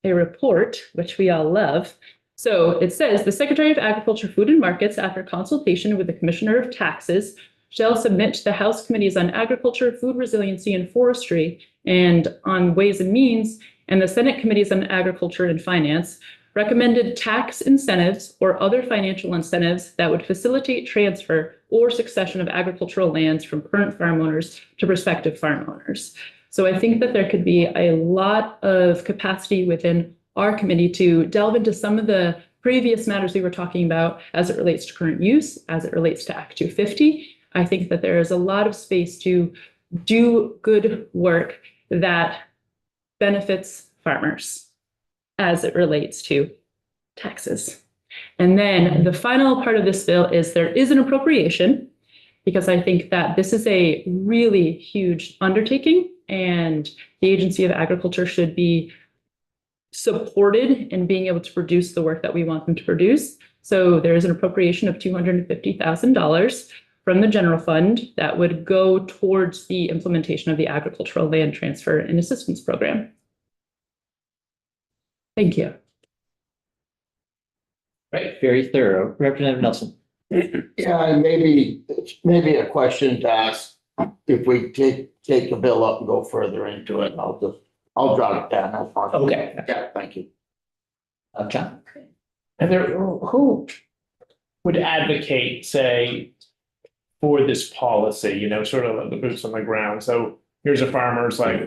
a report, which we all love. So it says the Secretary of Agriculture, Food and Markets, after consultation with the Commissioner of Taxes, shall submit to the House Committees on Agriculture, Food Resiliency, and Forestry, and on Ways and Means, and the Senate Committees on Agriculture and Finance, recommended tax incentives or other financial incentives that would facilitate transfer or succession of agricultural lands from current farm owners to prospective farm owners. So I think that there could be a lot of capacity within our committee to delve into some of the previous matters we were talking about as it relates to current use, as it relates to Act 250. I think that there is a lot of space to do good work that benefits farmers as it relates to taxes. And then the final part of this bill is there is an appropriation, because I think that this is a really huge undertaking and the Agency of Agriculture should be supported in being able to produce the work that we want them to produce. So there is an appropriation of $250,000 from the general fund that would go towards the implementation of the Agricultural Land Transfer and Assistance Program. Thank you. Right, very thorough. Representative Nelson. Yeah, and maybe a question to ask, if we take the bill up and go further into it, I'll jot it down, that's fine. Okay. Yeah, thank you. John? And there, who would advocate, say, for this policy, you know, sort of the boots on the ground? So here's a farmer's like,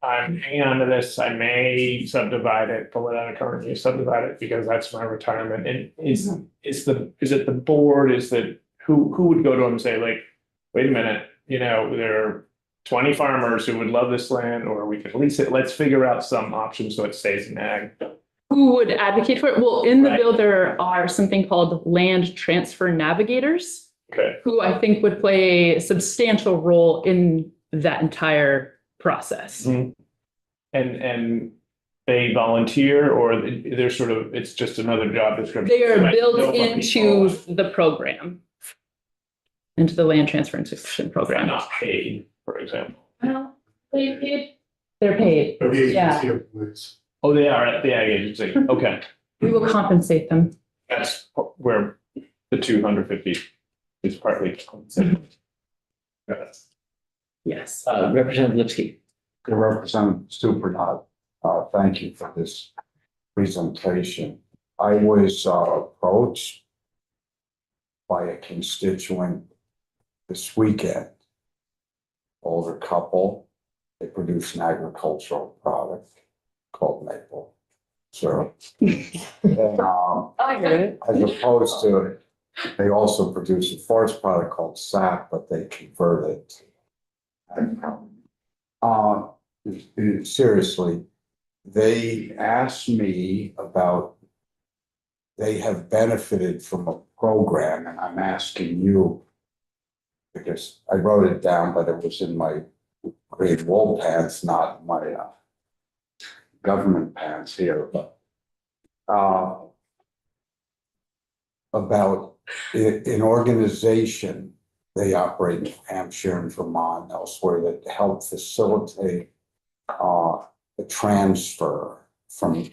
I'm hanging on to this, I may subdivide it, pull it out of current use, subdivide it because that's my retirement. And is it the board, is that who would go to them and say like, wait a minute, you know, there are 20 farmers who would love this land, or we could lease it, let's figure out some option so it stays in ag. Who would advocate for it? Well, in the Right. bill, there are something called land transfer navigators, Okay. who I think would play a substantial role in that entire process. Mhm. And they volunteer, or they're sort of, it's just another job description? They are Like, built know what into people the program, into the land transfer and succession are program. not paid, for example. Well, they're paid. Yeah. Oh, they are at the ag agency. Okay. We will compensate them. That's where the 250 is partly compensated. Yes. Representative Lipsky. To Representative Superdot, thank you for this presentation. I was approached by a constituent this weekend. Older couple, they produce an agricultural product called maple syrup. And, I heard it. as opposed to, they also produce a forest product called sap, but they convert it. Seriously, they asked me about, they have benefited from a program, and I'm asking you, because I wrote it down, but it was in my green wool pants, not my government pants here, but about an organization they operate in Hampshire and Vermont, elsewhere, that help facilitate the transfer from.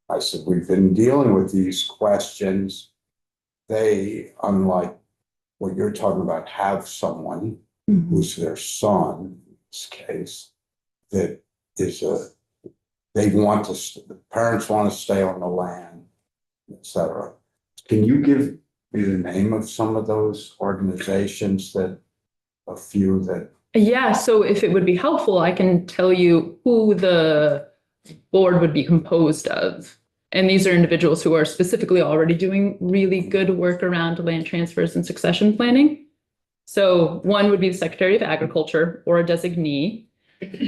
I said, we've been dealing with these questions. They, unlike what you're talking about, have someone who's their son, in this case, that is they want to, the parents want to stay on the land, et cetera. Can you give me the name of some of those organizations a few that? Yeah, so if it would be helpful, I can tell you who the board would be composed of. And these are individuals who are specifically already doing really good work around land transfers and succession planning. So one would be the Secretary of Agriculture or a designee,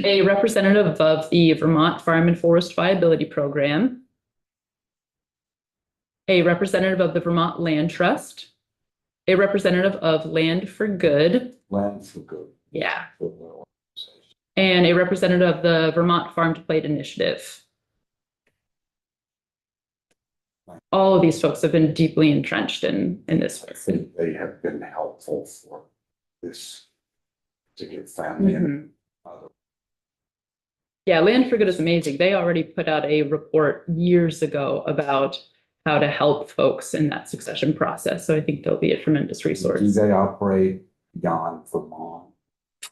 a representative of the Vermont Farm and Forest Viability Program, a representative of the Vermont Land Trust, a representative of Land for Good. Land for Good. Yeah. For their organization. And a representative of the Vermont Farm to Plate Initiative. All of these folks have been deeply entrenched in this. I think they have been helpful for this particular family and other. Yeah, Land for Good is amazing. They already put out a report years ago about how to help folks in that succession process. So I think they'll be a tremendous resource. Do they operate beyond Vermont?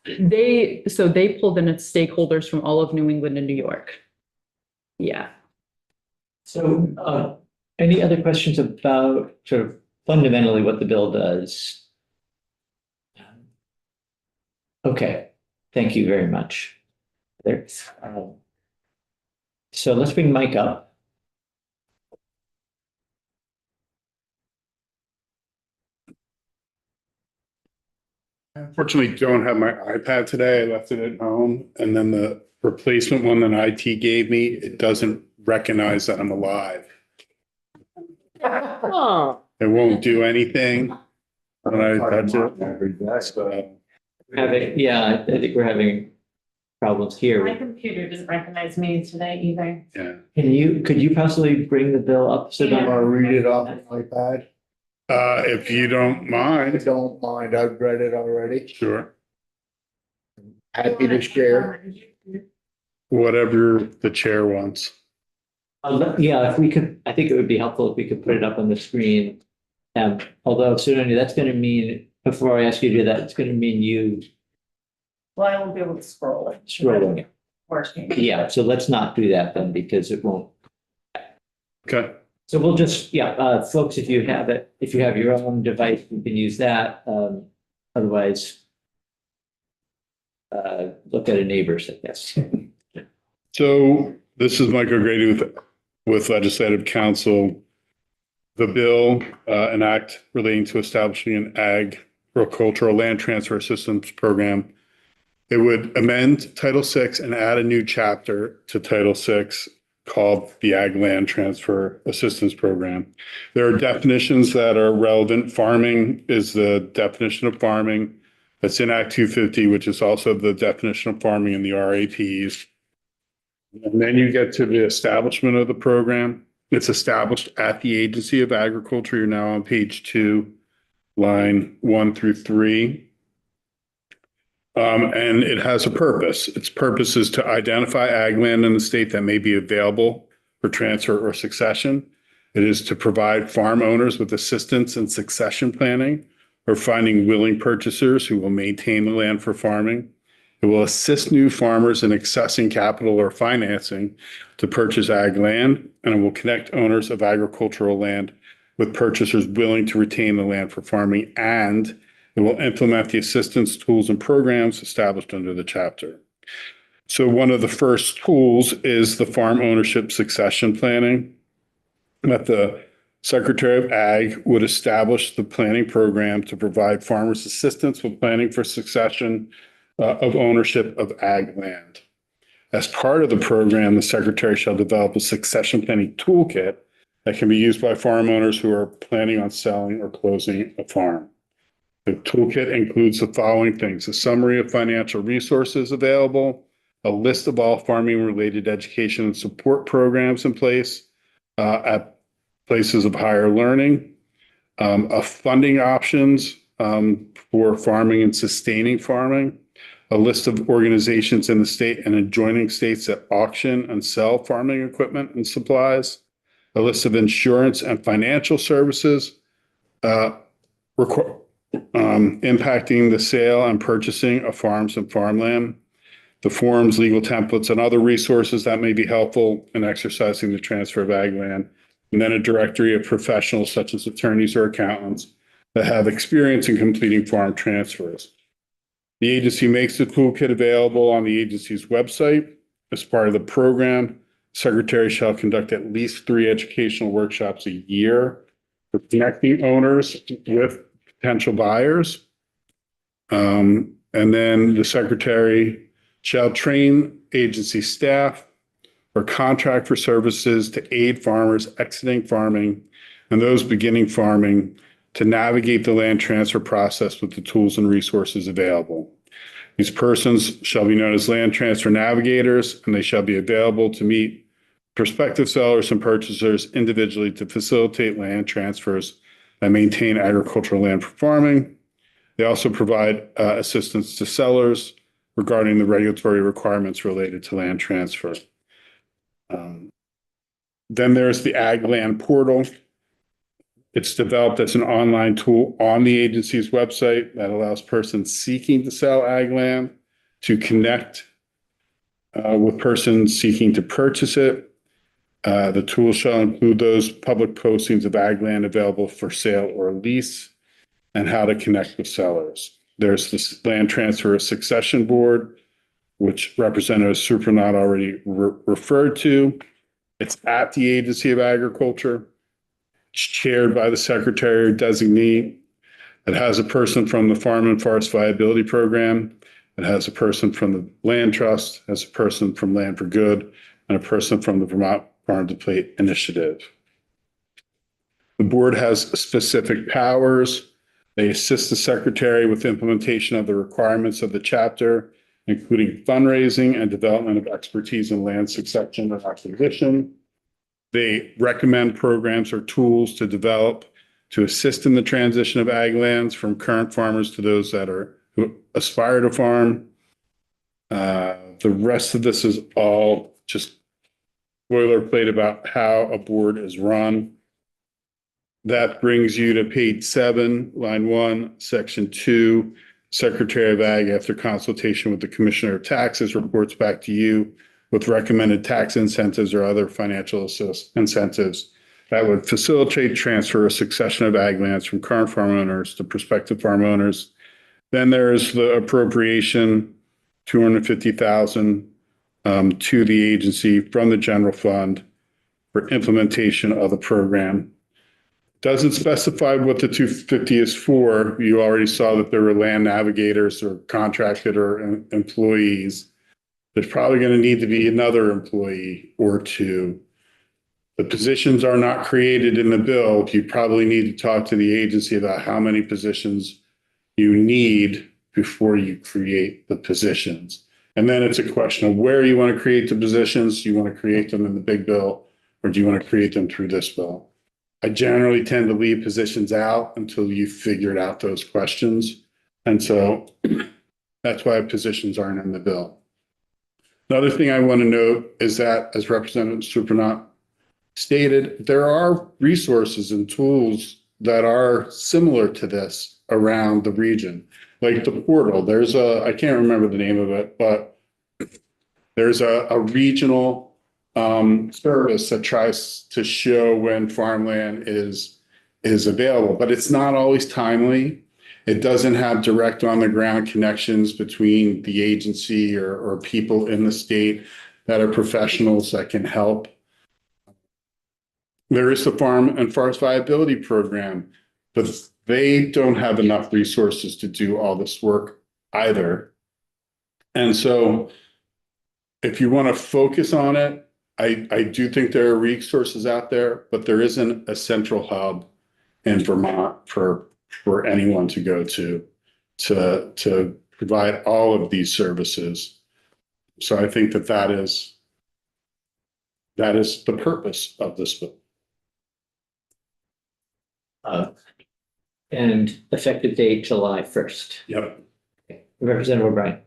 They pulled in its stakeholders from all of New England and New York. Yeah. So, any other questions about sort of fundamentally what the bill does? Okay, thank you very much. There's, so let's bring Mike up. I unfortunately don't have my iPad today. I left it at home. And then the replacement one that IT gave me, it doesn't recognize that I'm alive. It won't do anything when I touch it. So, Yeah, I think we're having problems My here. computer doesn't recognize me today either. yeah. Could you possibly bring the bill up so that? Or read it off my iPad. If you don't I mind, don't mind. I've read it already. sure. Happy to share. Whatever the chair wants. Yeah, if we could, I think it would be helpful if we could put it up on the screen. Although Sunani, that's gonna mean, before I ask you to do that, it's gonna mean you Well, I won't be able to scroll it. scrolling. Working. Yeah, so let's not do that then because it won't. Okay. So we'll just, folks, if you have it, if you have your own device, you can use that. Otherwise, look at a neighbor's, I guess. So this is Mike O'Grady with Legislative Council. The bill, an act relating to establishing an agricultural land transfer assistance program. It would amend Title VI and add a new chapter to Title VI called the Ag Land Transfer Assistance Program. There are definitions that are relevant. Farming is the definition of farming. That's in Act 250, which is also the definition of farming in the RAPs. And then you get to the establishment of the program. It's established at the Agency of Agriculture. You're now on page 2, line 1 through 3. And it has a purpose. Its purpose is to identify ag land in the state that may be available for transfer or succession. It is to provide farm owners with assistance in succession planning or finding willing purchasers who will maintain the land for farming. It will assist new farmers in accessing capital or financing to purchase ag land, and it will connect owners of agricultural land with purchasers willing to retain the land for farming, and it will implement the assistance tools and programs established under the chapter. So one of the first tools is the farm ownership succession planning. That the Secretary of Ag would establish the planning program to provide farmers assistance with planning for succession of ownership of ag land. As part of the program, the Secretary shall develop a succession planning toolkit that can be used by farm owners who are planning on selling or closing a farm. The toolkit includes the following things: a summary of financial resources available, a list of all farming-related education and support programs in place at places of higher learning, of funding options for farming and sustaining farming, a list of organizations in the state and adjoining states that auction and sell farming equipment and supplies, a list of insurance and financial services impacting the sale and purchasing of farms and farmland, the forms, legal templates, and other resources that may be helpful in exercising the transfer of ag land, and then a directory of professionals such as attorneys or accountants that have experience in completing farm transfers. The agency makes the toolkit available on the agency's website. As part of the program, Secretary shall conduct at least 3 educational workshops a year for connecting owners with potential buyers. And then the Secretary shall train agency staff or contract for services to aid farmers exiting farming and those beginning farming to navigate the land transfer process with the tools and resources available. These persons shall be known as land transfer navigators, and they shall be available to meet prospective sellers and purchasers individually to facilitate land transfers that maintain agricultural land for farming. They also provide assistance to sellers regarding the regulatory requirements related to land transfer. Then there's the Ag Land Portal. It's developed as an online tool on the agency's website that allows persons seeking to sell ag land to connect with persons seeking to purchase it. The tool shall include those public postings of ag land available for sale or lease and how to connect with sellers. There's this land transfer succession board, which Representative Surprenant already referred to. It's at the Agency of Agriculture. It's chaired by the secretary or designee. It has a person from the Farm and Forest Viability Program. It has a person from the Land Trust, has a person from Land for Good, and a person from the Vermont Farm to Plate Initiative. The board has specific powers. They assist the secretary with implementation of the requirements of the chapter, including fundraising and development of expertise in land succession and acquisition. They recommend programs or tools to develop to assist in the transition of ag lands from current farmers to those who aspire to farm. The rest of this is all just boilerplate about how a board is run. That brings you to page 7, line 1, section 2. Secretary of Ag, after consultation with the Commissioner of Taxes, reports back to you with recommended tax incentives or other financial incentives that would facilitate transfer or succession of ag lands from current farm owners to prospective farm owners. Then there's the appropriation, $250,000 to the agency from the general fund for implementation of the program. Doesn't specify what the 250 is for. You already saw that there were land navigators or contracted or employees. There's probably going to need to be another employee or two. The positions are not created in the bill. You probably need to talk to the agency about how many positions you need before you create the positions. And then it's a question of where you want to create the positions. Do you want to create them in the big bill, or do you want to create them through this bill? I generally tend to leave positions out until you've figured out those questions. And so that's why positions aren't in the bill. Another thing I want to note is that, as Representative Surprenant stated, there are resources and tools that are similar to this around the region. Like the portal, I can't remember the name of it, but there's a regional service that tries to show when farmland is available, but it's not always timely. It doesn't have direct on the ground connections between the agency or people in the state that are professionals that can help. There is the Farm and Forest Viability Program, but they don't have enough resources to do all this work either. And so if you want to focus on it, I do think there are resources out there, but there isn't a central hub in Vermont for anyone to go to provide all of these services. So I think that is the purpose of this bill. And effective date July 1st. Yep. Representative O'Brien.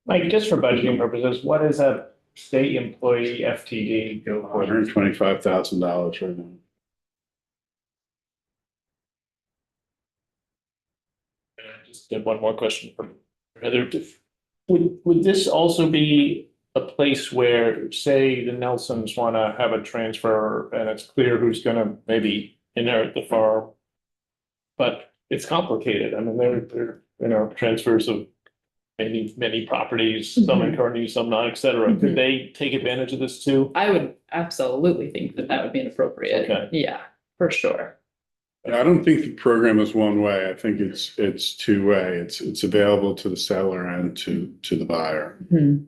Like, just for budgeting purposes, what is a state employee FTD go for? $125,000 right now. I just did one more question for Heather. Would this also be a place where, say, the Nelsons want to have a transfer and it's clear who's going to maybe inherit the farm, but it's complicated. I mean, there transfers of many properties, some in Kearney, some not, et cetera. Could they take advantage of this too? I would absolutely think that would be inappropriate. Okay. Yeah, for sure. I don't think the program is one way. I think it's two way. It's available to the seller and to the buyer. Mhm.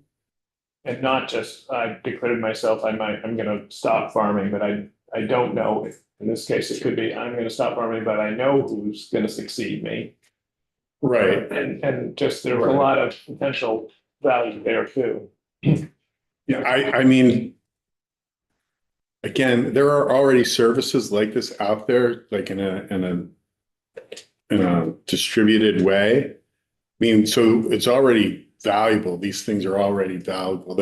And not just, I declared myself, I'm gonna stop farming, but I don't know. In this case, it could be, I'm gonna stop farming, but I know who's gonna succeed me. Right. And just there's a lot of potential value there too. Yeah, I mean, again, there are already services like this out there, like in a distributed way. I mean, so it's already valuable. These things are already valuable.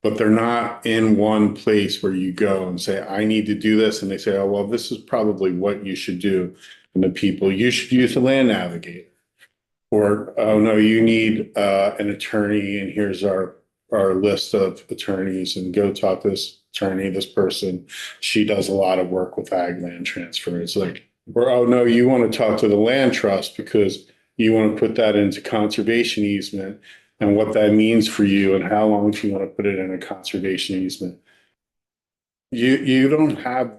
But they're not in one place where you go and say, I need to do this. And they say, oh, well, this is probably what you should do. And the people, you should use the land navigator. Or, oh, no, you need an attorney, and here's our list of attorneys, and go talk to this attorney, this person, she does a lot of work with ag land transfer. It's like, or, oh, no, you want to talk to the land trust because you want to put that into conservation easement and what that means for you and how long do you want to put it in a conservation easement. You don't have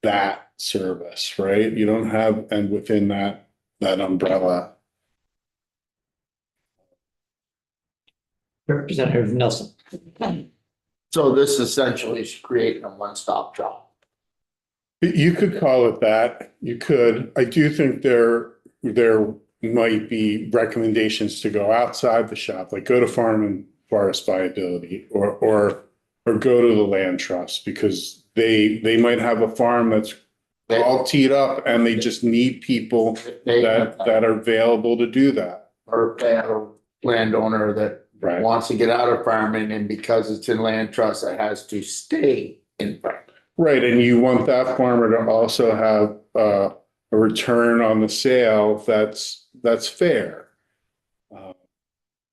that service, right? You don't have, and within that umbrella. Representative Nelson. So this essentially is creating a one-stop shop. You could call it that. You could. I do think there might be recommendations to go outside the shop, like go to farm and forest viability or go to the land trust because they might have a farm that's all teed up and they just need people that are available to do that. Or they have a landowner that Right. wants to get out of farming, and because it's in land trust, it has to stay in farming. Right, and you want that farmer to also have a return on the sale that's fair.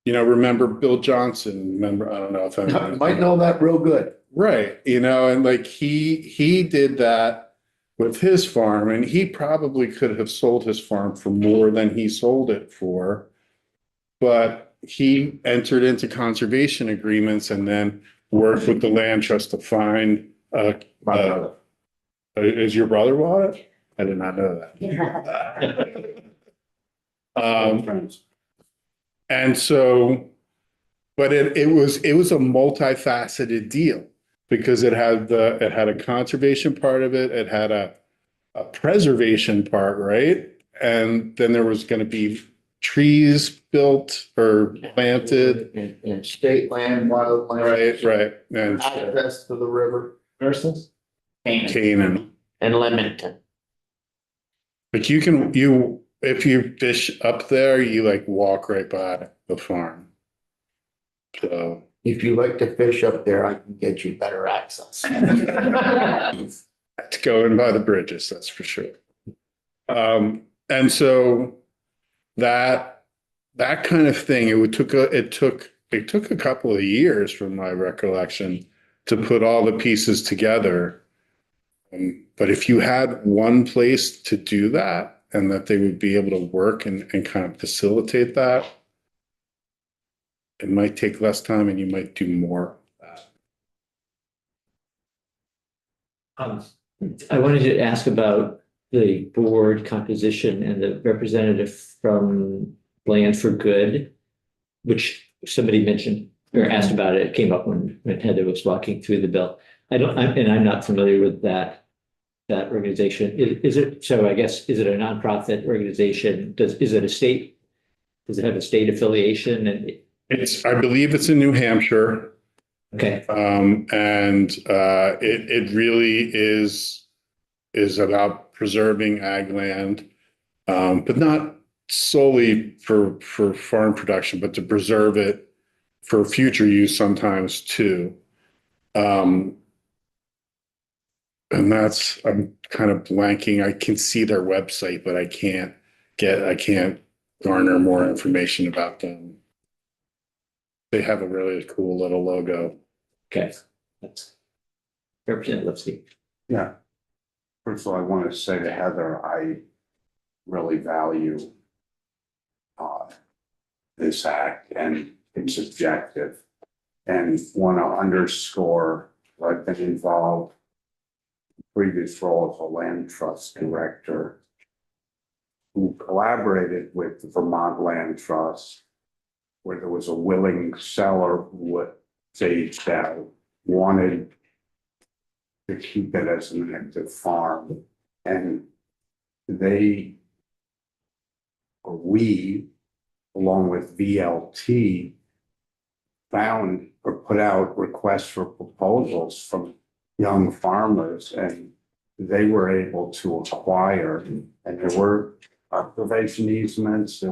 Remember Bill Johnson? Remember, I don't know if anyone Might know that real good. right, and like he did that with his farm, and he probably could have sold his farm for more than he sold it for, but he entered into conservation agreements and then worked with the land trust to find My brother. is your brother Wyatt? I did not know that. And so, but it was a multifaceted deal because it had a conservation part of it. It had a preservation part, right? And then there was going to be trees built or planted. In state land, wildland. Right. And Access to the river. Versus? Canaan. And Leamington. Like if you fish up there, you like walk right by the farm. So If you like to fish up there, I can get you better access. it's going by the bridges, that's for sure. And so that kind of thing, it took a couple of years from my recollection to put all the pieces together. But if you had one place to do that and that they would be able to work and kind of facilitate that, it might take less time and you might do more of that. I wanted to ask about the board composition and the representative from Land for Good, which somebody mentioned or asked about it. It came up when Heather was walking through the bill. I'm not familiar with that organization. Is it, so I guess, is it a nonprofit organization? Is it a state? Does it have a state affiliation? And I believe it's in New Hampshire. okay. It really is about preserving ag land, but not solely for farm production, but to preserve it for future use sometimes too. And that's, I'm kind of blanking. I can see their website, but I can't garner more information about them. They have a really cool little logo. Okay. That's Representative Lipsky. Yeah. First of all, I want to say to Heather, I really value this act and its objective, and want to underscore I've been involved in previous role as a land trust director who collaborated with the Vermont Land Trust, where there was a willing seller who phased out, wanted to keep it as an active farm. And we, along with VLT, found or put out requests for proposals from young farmers, and they were able to acquire, and there were observation easements,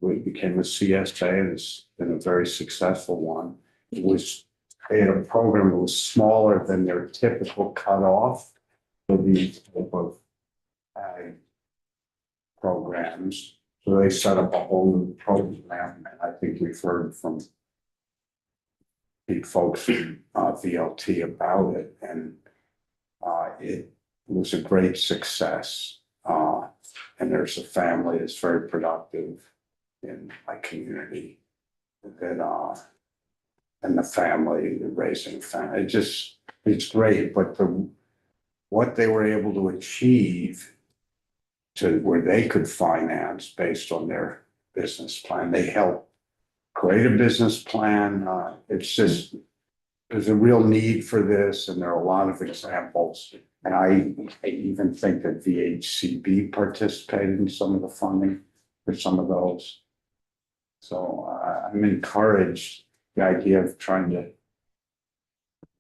we became a CSA, and it's been a very successful one. They had a program that was smaller than their typical cutoff for these type of ag programs. So they set up a whole new program, and I think we've heard from speak folks from VLT about it, and it was a great success. And there's a family that's very productive in my community that and the family, the raising family, it's great, but what they were able to achieve to where they could finance based on their business plan, they helped create a business plan. There's a real need for this, and there are a lot of examples. And I even think that VHCB participated in some of the funding for some of those. So I'm encouraged, the idea of trying to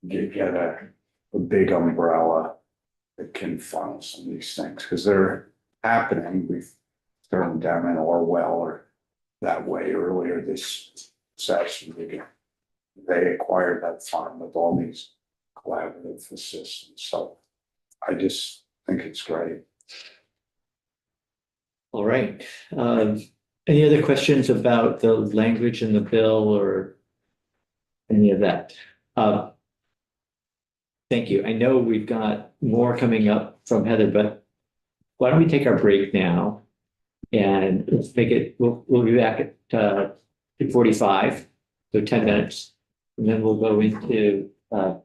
get a big umbrella that can fund some of these things, because they're happening. We've turned down in Orwell or that way earlier this session. They acquired that fund with all these collaborative assistance. So I just think it's great. All right. Any other questions about the language in the bill or any of that? Thank you. I know we've got more coming up from Heather, but why don't we take our break now? And let's make it, we'll be back at 2:45, so 10 minutes. And then we'll go into